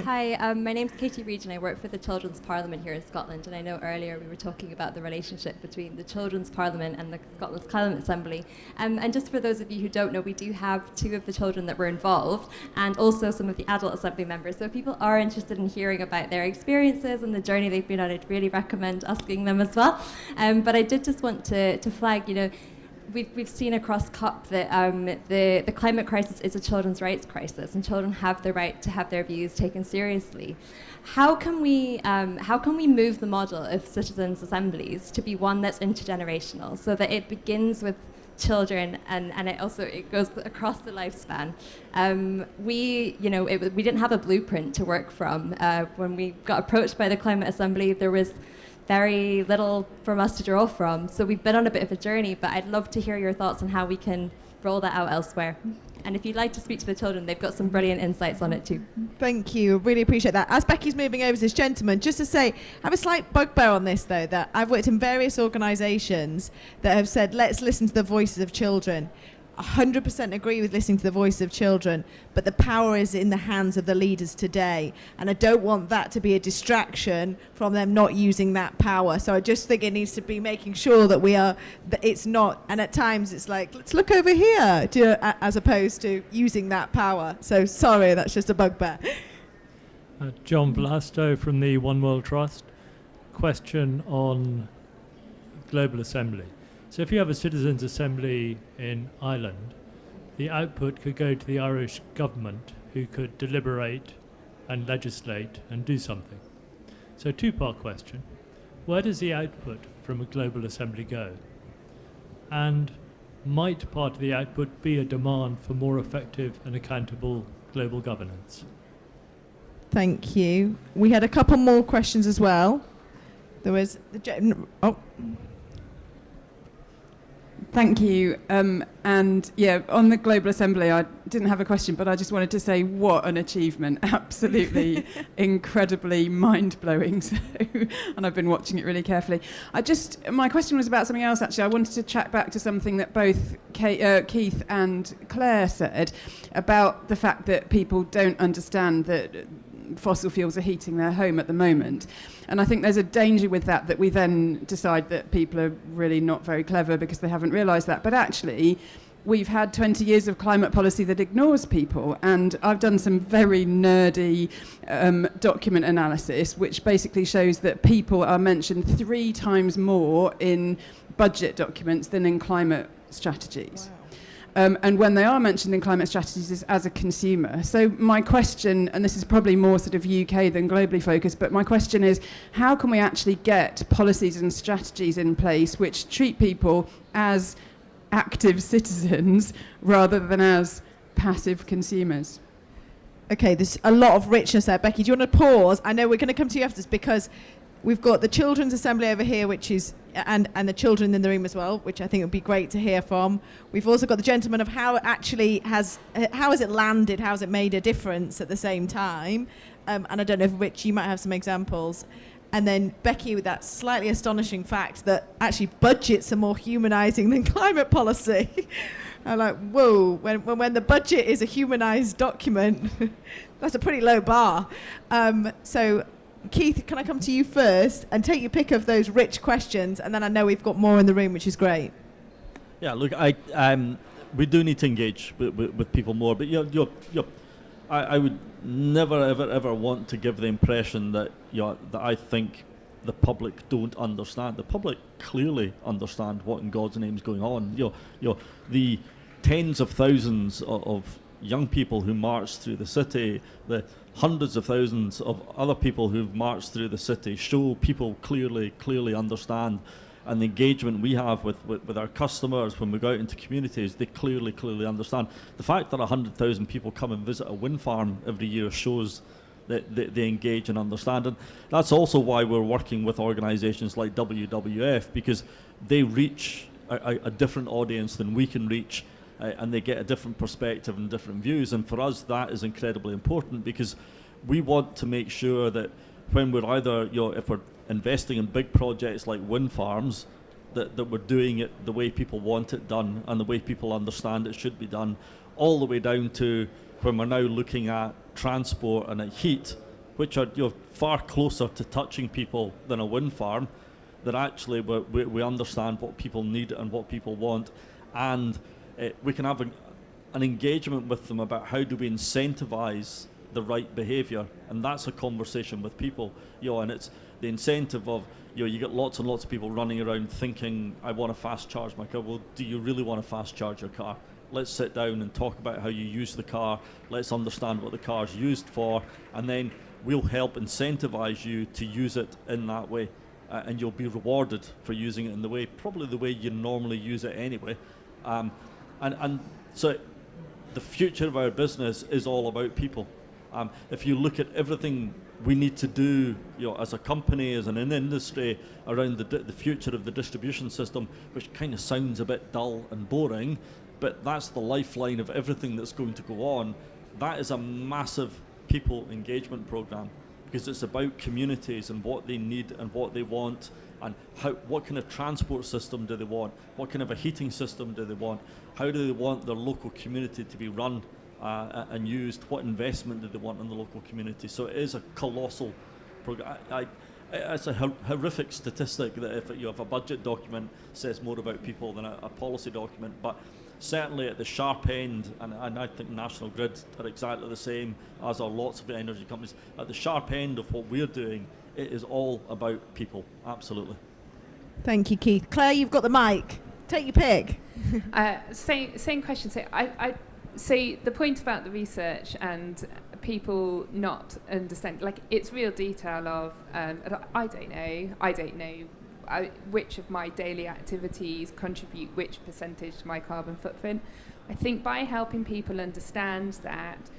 Hi, my name's Katie Reid and I work for the Children's Parliament here in Scotland, and I know earlier we were talking about the relationship between the Children's Parliament and the Scotland's Climate Assembly. And just for those of you who don't know, we do have 2 of the children that were involved and also some of the adult assembly members. So if people are interested in hearing about their experiences and the journey they've been on, I'd really recommend asking them as well. But I did just want to flag, you know, we've seen across COP that the climate crisis is a children's rights crisis, and children have the right to have their views taken seriously. How can we move the model of citizens' assemblies to be one that's intergenerational, so that it begins with children and it goes across the lifespan? We didn't have a blueprint to work from. When we got approached by the Climate Assembly, there was very little from us to draw from. So we've been on a bit of a journey, but I'd love to hear your thoughts on how we can roll that out elsewhere. And if you'd like to speak to the children, they've got some brilliant insights on it too. Thank you. Really appreciate that. As Becky's moving over to this gentleman, just to say, I have a slight bugbear on this, though, that I've worked in various organisations that have said, let's listen to the voices of children. 100% agree with listening to the voice of children, but the power is in the hands of the leaders today, and I don't want that to be a distraction from them not using that power. So I just think it needs to be making sure that that it's not, and at times it's like, let's look over here, as opposed to using that power. So sorry, that's just a bugbear. John Vlasto from the One World Trust. Question on Global Assembly. So if you have a citizens' assembly in Ireland, the output could go to the Irish government, who could deliberate and legislate and do something. So 2-part question. Where does the output from a global assembly go? And might part of the output be a demand for more effective and accountable global governance? Thank you. We had a couple more questions as well. There was Thank you. And yeah, on the Global Assembly, I didn't have a question, but I just wanted to say what an achievement. Absolutely incredibly mind-blowing. So, and I've been watching it really carefully. My question was about something else, actually. I wanted to track back to something that both Keith and Claire said about the fact that people don't understand that fossil fuels are heating their home at the moment. And I think there's a danger with that we then decide that people are really not very clever because they haven't realised that. But actually, we've had 20 years of climate policy that ignores people. And I've done some very nerdy document analysis, which basically shows that people are mentioned 3 times more in budget documents than in climate strategies. Wow. And when they are mentioned in climate strategies is as a consumer. So my question, and this is probably more sort of UK than globally focused, but my question is, how can we actually get policies and strategies in place which treat people as active citizens rather than as passive consumers? Okay, there's a lot of richness there. Becky, do you want to pause? I know we're going to come to you after this because we've got the Children's Assembly over here, which is, and the children in the room as well, which I think would be great to hear from. We've also got the gentleman of how it actually has it landed, how has it made a difference at the same time. And I don't know if Rich, you might have some examples. And then Becky with that slightly astonishing fact that actually budgets are more humanising than climate policy. I'm like, whoa, when the budget is a humanised document, that's a pretty low bar. So Keith, can I come to you first and take your pick of those rich questions, and then I know we've got more in the room, which is great. Yeah, look, we do need to engage with people more, but I would never ever want to give the impression that that I think the public don't understand. The public clearly understand what in God's name is going on. The tens of thousands of young people who marched through the city, the hundreds of thousands of other people who've marched through the city show people clearly understand. And the engagement we have with our customers when we go out into communities, they clearly understand. The fact that 100,000 people come and visit a wind farm every year shows that they engage and understand. And that's also why we're working with organisations like WWF, because they reach a different audience than we can reach. And they get a different perspective and different views. And for us, that is incredibly important, because we want to make sure that when we're either, if we're investing in big projects like wind farms, that we're doing it the way people want it done and the way people understand it should be done, all the way down to when we're now looking at transport and at heat, which are far closer to touching people than a wind farm, that actually we understand what people need and what people want, and we can have an engagement with them about how do we incentivize the right behavior, and that's a conversation with people, and it's the incentive of, you get lots and lots of people running around thinking, I want to fast charge my car. Well, do you really want to fast charge your car? Let's sit down and talk about how you use the car. Let's understand what the car's used for, and then we'll help incentivize you to use it in that way, and you'll be rewarded for using it in probably the way you normally use it anyway. And so the future of our business is all about people. If you look at everything we need to do, as a company, as an industry, around the future of the distribution system, which kind of sounds a bit dull and boring, but that's the lifeline of everything that's going to go on. That is a massive people engagement program, because it's about communities and what they need and what they want, and what kind of transport system do they want, what kind of a heating system do they want, how do they want their local community to be run and used, what investment do they want in the local community. So it is a colossal program. It's a horrific statistic that if you have a budget document says more about people than a policy document, but certainly at the sharp end, and I think National Grid are exactly the same, as are lots of energy companies, at the sharp end of what we're doing, it is all about people, absolutely. Thank you, Keith. Claire, you've got the mic. Take your pick. Same question. So I see the point about the research and people not understand, like, it's real detail of, I don't know which of my daily activities contribute which percentage to my carbon footprint. I think by helping people understand that,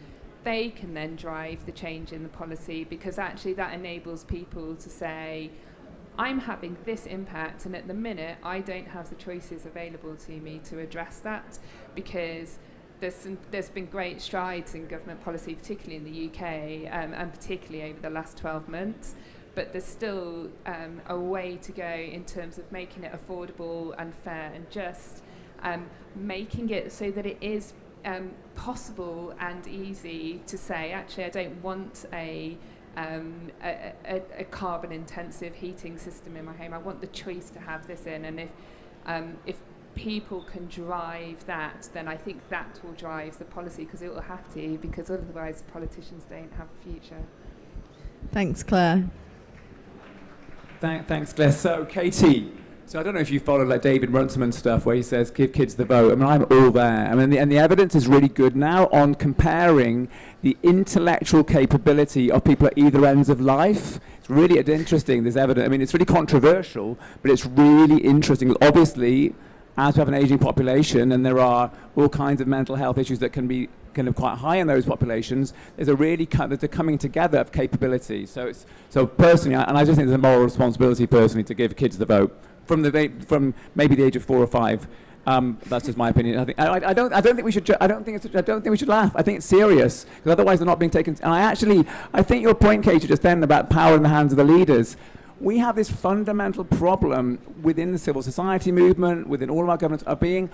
they can then drive the change in the policy, because actually that enables people to say, I'm having this impact, and at the minute I don't have the choices available to me to address that, because there's been great strides in government policy, particularly in the UK, and particularly over the last 12 months. But there's still a way to go in terms of making it affordable and fair and just, making it so that it is possible and easy to say, actually, I don't want a carbon-intensive heating system in my home. I want the choice to have this in, and if people can drive that, then I think that will drive the policy, because it will have to, because otherwise politicians don't have a future. Thanks, Claire. Thanks, Claire. So, Katie, so I don't know if you followed like David Runciman's stuff where he says, give kids the vote. I mean, I'm all there. I mean, and the evidence is really good now on comparing the intellectual capability of people at either ends of life. It's really interesting, there's evidence. I mean, it's really controversial, but it's really interesting. Obviously, as we have an aging population and there are all kinds of mental health issues that can be kind of quite high in those populations, there's a coming together of capability. So personally, and I just think there's a moral responsibility personally to give kids the vote from maybe the age of 4 or 5. That's just my opinion. I don't think we should laugh. I think it's serious, because otherwise they're not being taken. And I think your point, Katie, just then about power in the hands of the leaders. We have this fundamental problem within the civil society movement, within all of our governments, of being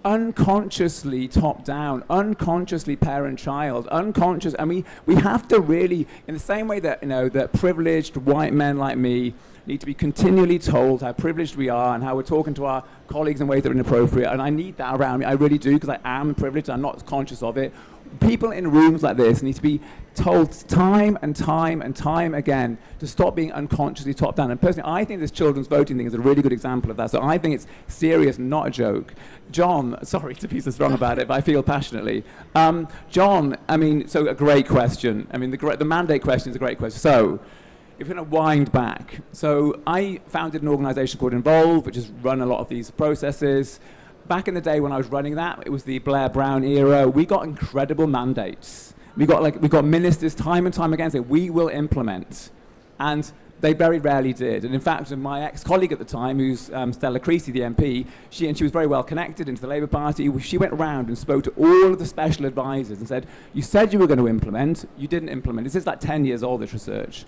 unconsciously top-down, unconsciously parent-child, unconscious, and we have to really, in the same way that that privileged white men like me need to be continually told how privileged we are and how we're talking to our colleagues in ways that are inappropriate, and I need that around me, I really do, because I am privileged, I'm not conscious of it. People in rooms like this need to be told time and time and time again to stop being unconsciously top down. And personally, I think this children's voting thing is a really good example of that. So I think it's serious, not a joke. John, sorry to be so strong about it, but I feel passionately. John, I mean, so a great question. I mean, the mandate question is a great question. So, if we're going to wind back. So I founded an organization called Involve, which has run a lot of these processes. Back in the day when I was running that, it was the Blair Brown era. We got incredible mandates. We got ministers time and time again saying, we will implement. And they very rarely did. And in fact, my ex-colleague at the time, who's Stella Creasy, the MP, she was very well connected into the Labour Party. She went around and spoke to all of the special advisors and said, you said you were going to implement, you didn't implement. This is like 10 years old, this research.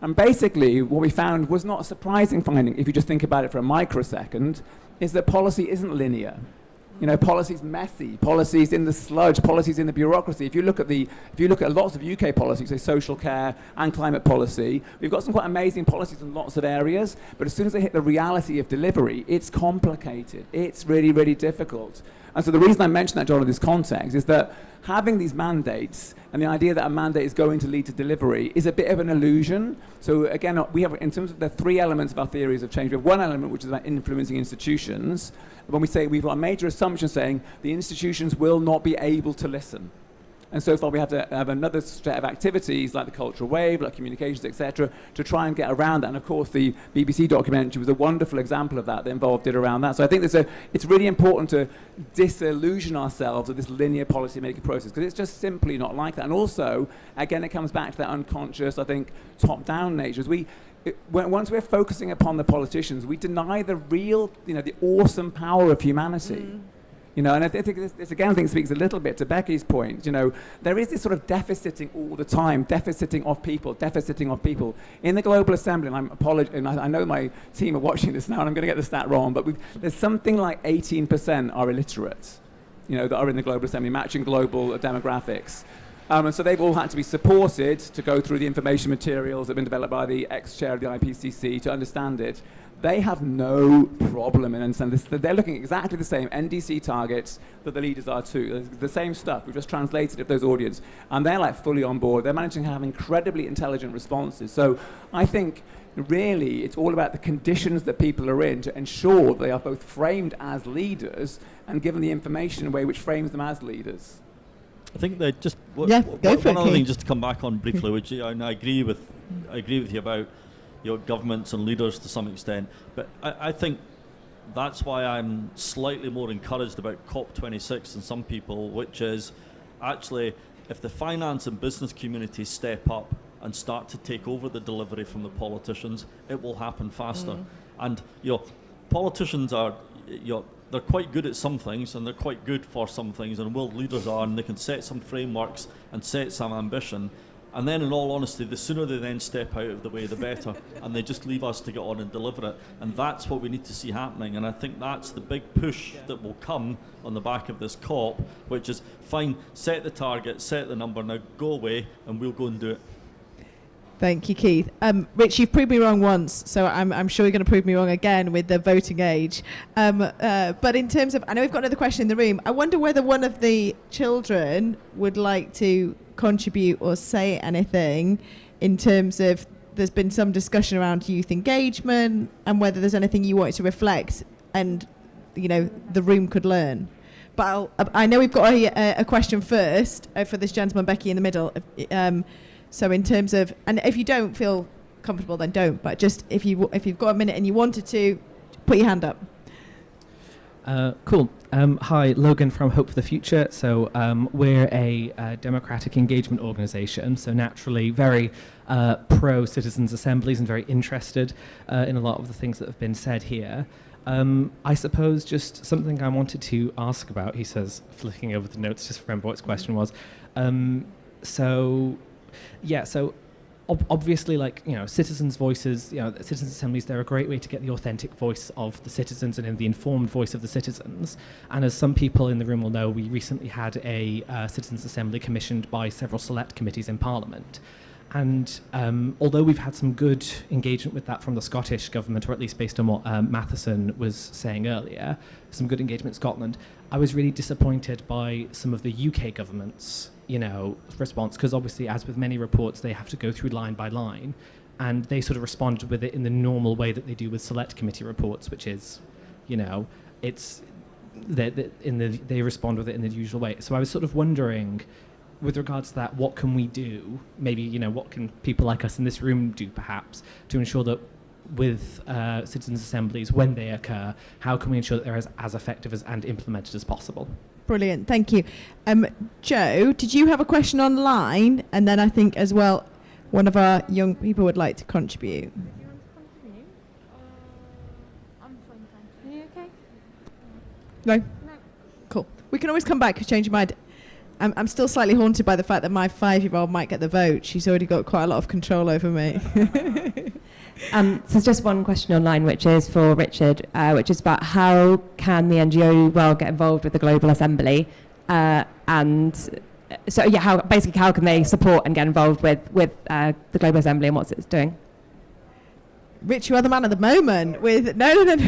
And basically, what we found was not a surprising finding, if you just think about it for a microsecond, is that policy isn't linear. You know, policy's messy, policy's in the sludge, policy's in the bureaucracy. If you look at lots of UK policies, say social care and climate policy, we've got some quite amazing policies in lots of areas, but as soon as they hit the reality of delivery, it's complicated. It's really, really difficult. And so the reason I mention that, John, in this context is that having these mandates and the idea that a mandate is going to lead to delivery is a bit of an illusion. So again, we have, in terms of the three elements of our theories of change, we have one element which is about influencing institutions. When we say we've got a major assumption saying the institutions will not be able to listen. And so far we have to have another set of activities like the cultural wave, like communications, etc., to try and get around that. And of course the BBC documentary was a wonderful example of that involved it around that. So I think it's really important to disillusion ourselves of this linear policy making process, because it's just simply not like that. And also, again, it comes back to that unconscious, I think, top-down nature. Once we're focusing upon the politicians, we deny the real, the awesome power of humanity. And I think this again, speaks a little bit to Becky's point. There is this sort of deficiting all the time, deficiting of people. In the Global Assembly, and I know my team are watching this now, and I'm going to get the stat wrong, but there's something like 18% are illiterate, that are in the Global Assembly, matching global demographics. And so they've all had to be supported to go through the information materials that have been developed by the ex-chair of the IPCC to understand it. They have no problem in understanding this. They're looking at exactly the same NDC targets that the leaders are too. The same stuff. We've just translated it for those audience. And they're like fully on board. They're managing to have incredibly intelligent responses. So I think really it's all about the conditions that people are in to ensure they are both framed as leaders and given the information in a way which frames them as leaders. I think that just one other thing just to come back on briefly, which I agree with you about governments and leaders to some extent, but I think that's why I'm slightly more encouraged about COP26 than some people, which is actually if the finance and business communities step up and start to take over the delivery from the politicians, it will happen faster. And politicians are they're quite good at some things, and they're quite good for some things, and world leaders are, and they can set some frameworks and set some ambition. And then, in all honesty, the sooner they then step out of the way, the better. And they just leave us to get on and deliver it. And that's what we need to see happening. And I think that's the big push that will come on the back of this COP, which is, fine, set the target, set the number, now go away, and we'll go and do it. Thank you, Keith. Rich, you've proved me wrong once, so I'm sure you're going to prove me wrong again with the voting age. But in terms of, I know we've got another question in the room. I wonder whether one of the children would like to contribute or say anything in terms of, there's been some discussion around youth engagement and whether there's anything you wanted to reflect and, the room could learn. But I know we've got a question first for this gentleman, Becky, in the middle. So in terms of, and if you don't feel comfortable, then don't. But just if you've got a minute and you wanted to, put your hand up. Cool. Hi, Logan from Hope for the Future. So we're a democratic engagement organisation. So naturally, very pro-citizens' assemblies and very interested in a lot of the things that have been said here. I suppose just something I wanted to ask about. He says, flicking over the notes, just remember what his question was. So obviously, citizens' voices, citizens' assemblies, they're a great way to get the authentic voice of the citizens and in the informed voice of the citizens. And as some people in the room will know, we recently had a citizens' assembly commissioned by several select committees in Parliament. And although we've had some good engagement with that from the Scottish government, or at least based on what Matheson was saying earlier, some good engagement in Scotland, I was really disappointed by some of the UK government's response, because obviously, as with many reports, they have to go through line by line, and they sort of responded with it in the normal way that they do with select committee reports, which is, it's they respond with it in the usual way. So I was sort of wondering, with regards to that, what can we do? Maybe, what can people like us in this room do, perhaps, to ensure that with citizens' assemblies, when they occur, how can we ensure that they're as effective and implemented as possible? Brilliant, thank you. Joe, did you have a question online? And then I think as well, one of our young people would like to contribute. I'm fine, thank you. Are you okay? No? Cool. We can always come back if you change your mind. I'm still slightly haunted by the fact that my 5-year-old might get the vote. She's already got quite a lot of control over me. So just one question online, which is for Richard, which is about how can the NGO world get involved with the Global Assembly, and so yeah, how can they support and get involved with the Global Assembly and what it's doing? Rich, you are the man at the moment. With no, not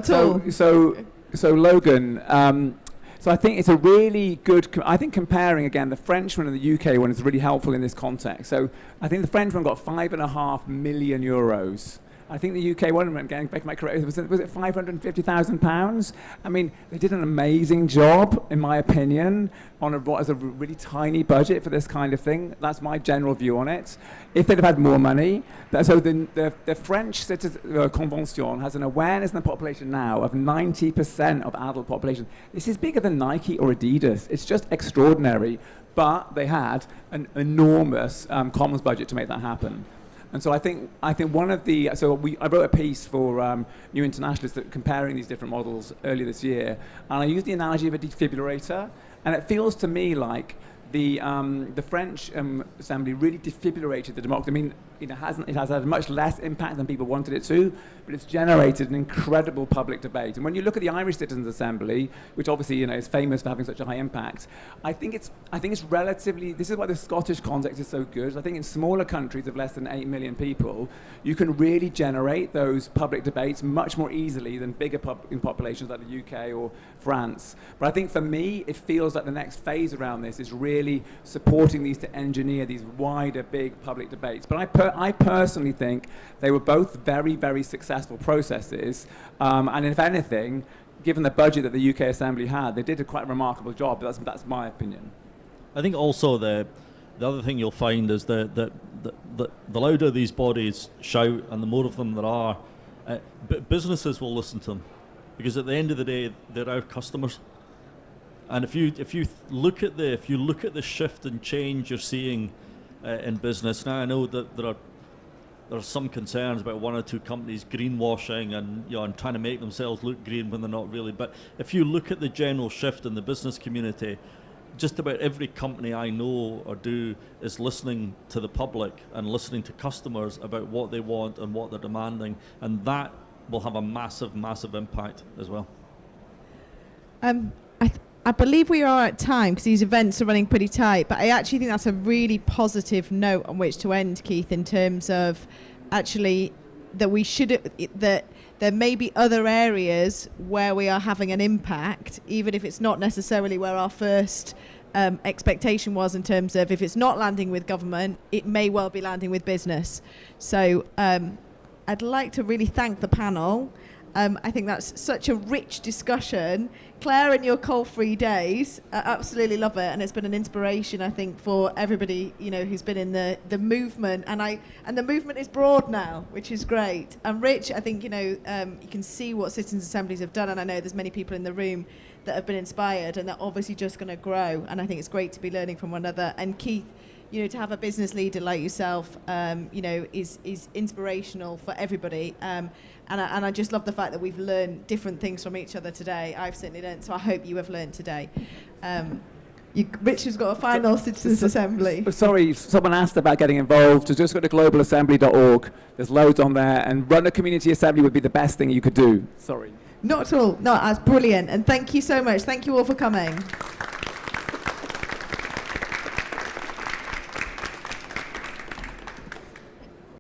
at all. So Logan. So I think it's a really good, I think comparing again the French one and the UK one is really helpful in this context. So I think the French one got 5.5 million euros. I think the UK one, again, back my correct, was it £550,000? I mean, they did an amazing job, in my opinion, on what is a really tiny budget for this kind of thing. That's my general view on it. If they'd have had more money, so the French Convention has an awareness in the population now of 90% of adult population. This is bigger than Nike or Adidas. It's just extraordinary. But they had an enormous commons budget to make that happen. And so I think one of the, I wrote a piece for New Internationalists comparing these different models earlier this year, and I used the analogy of a defibrillator, and it feels to me like the French Assembly really defibrillated the democracy. I mean, it has had much less impact than people wanted it to, but it's generated an incredible public debate. And when you look at the Irish Citizens Assembly, which obviously is famous for having such a high impact, I think it's relatively. This is why the Scottish context is so good. I think in smaller countries of less than 8 million people, you can really generate those public debates much more easily than bigger populations like the UK or France. But I think for me, it feels like the next phase around this is really supporting these to engineer these wider, big public debates. But I personally think they were both very, very successful processes. And if anything, given the budget that the UK Assembly had, they did a quite remarkable job. That's my opinion. I think also the other thing you'll find is the louder these bodies shout and the more of them there are, businesses will listen to them, because at the end of the day, they're our customers. And if you look at the shift and change you're seeing in business now, I know that there are some concerns about one or two companies greenwashing and trying to make themselves look green when they're not really. But if you look at the general shift in the business community, just about every company I know or do is listening to the public and listening to customers about what they want and what they're demanding, and that will have a massive, massive impact as well. I believe we are at time because these events are running pretty tight, but I actually think that's a really positive note on which to end, Keith, in terms of actually that there may be other areas where we are having an impact, even if it's not necessarily where our first expectation was, in terms of if it's not landing with government, it may well be landing with business. So I'd like to really thank the panel. I think that's such a rich discussion. Claire, in your coal-free days, I absolutely love it, and it's been an inspiration, I think, for everybody who's been in the movement, and the movement is broad now, which is great. And Rich, I think you can see what citizens' assemblies have done, and I know there's many people in the room that have been inspired, and they're obviously just going to grow. And I think it's great to be learning from one another. And Keith, to have a business leader like yourself, is inspirational for everybody. And I just love the fact that we've learned different things from each other today. I've certainly learned, so I hope you have learned today. Richard's got a final citizens' assembly. Sorry, someone asked about getting involved. So just go to globalassembly.org. There's loads on there, and run a community assembly would be the best thing you could do. Sorry. Not at all. No, that's brilliant. And thank you so much. Thank you all for coming.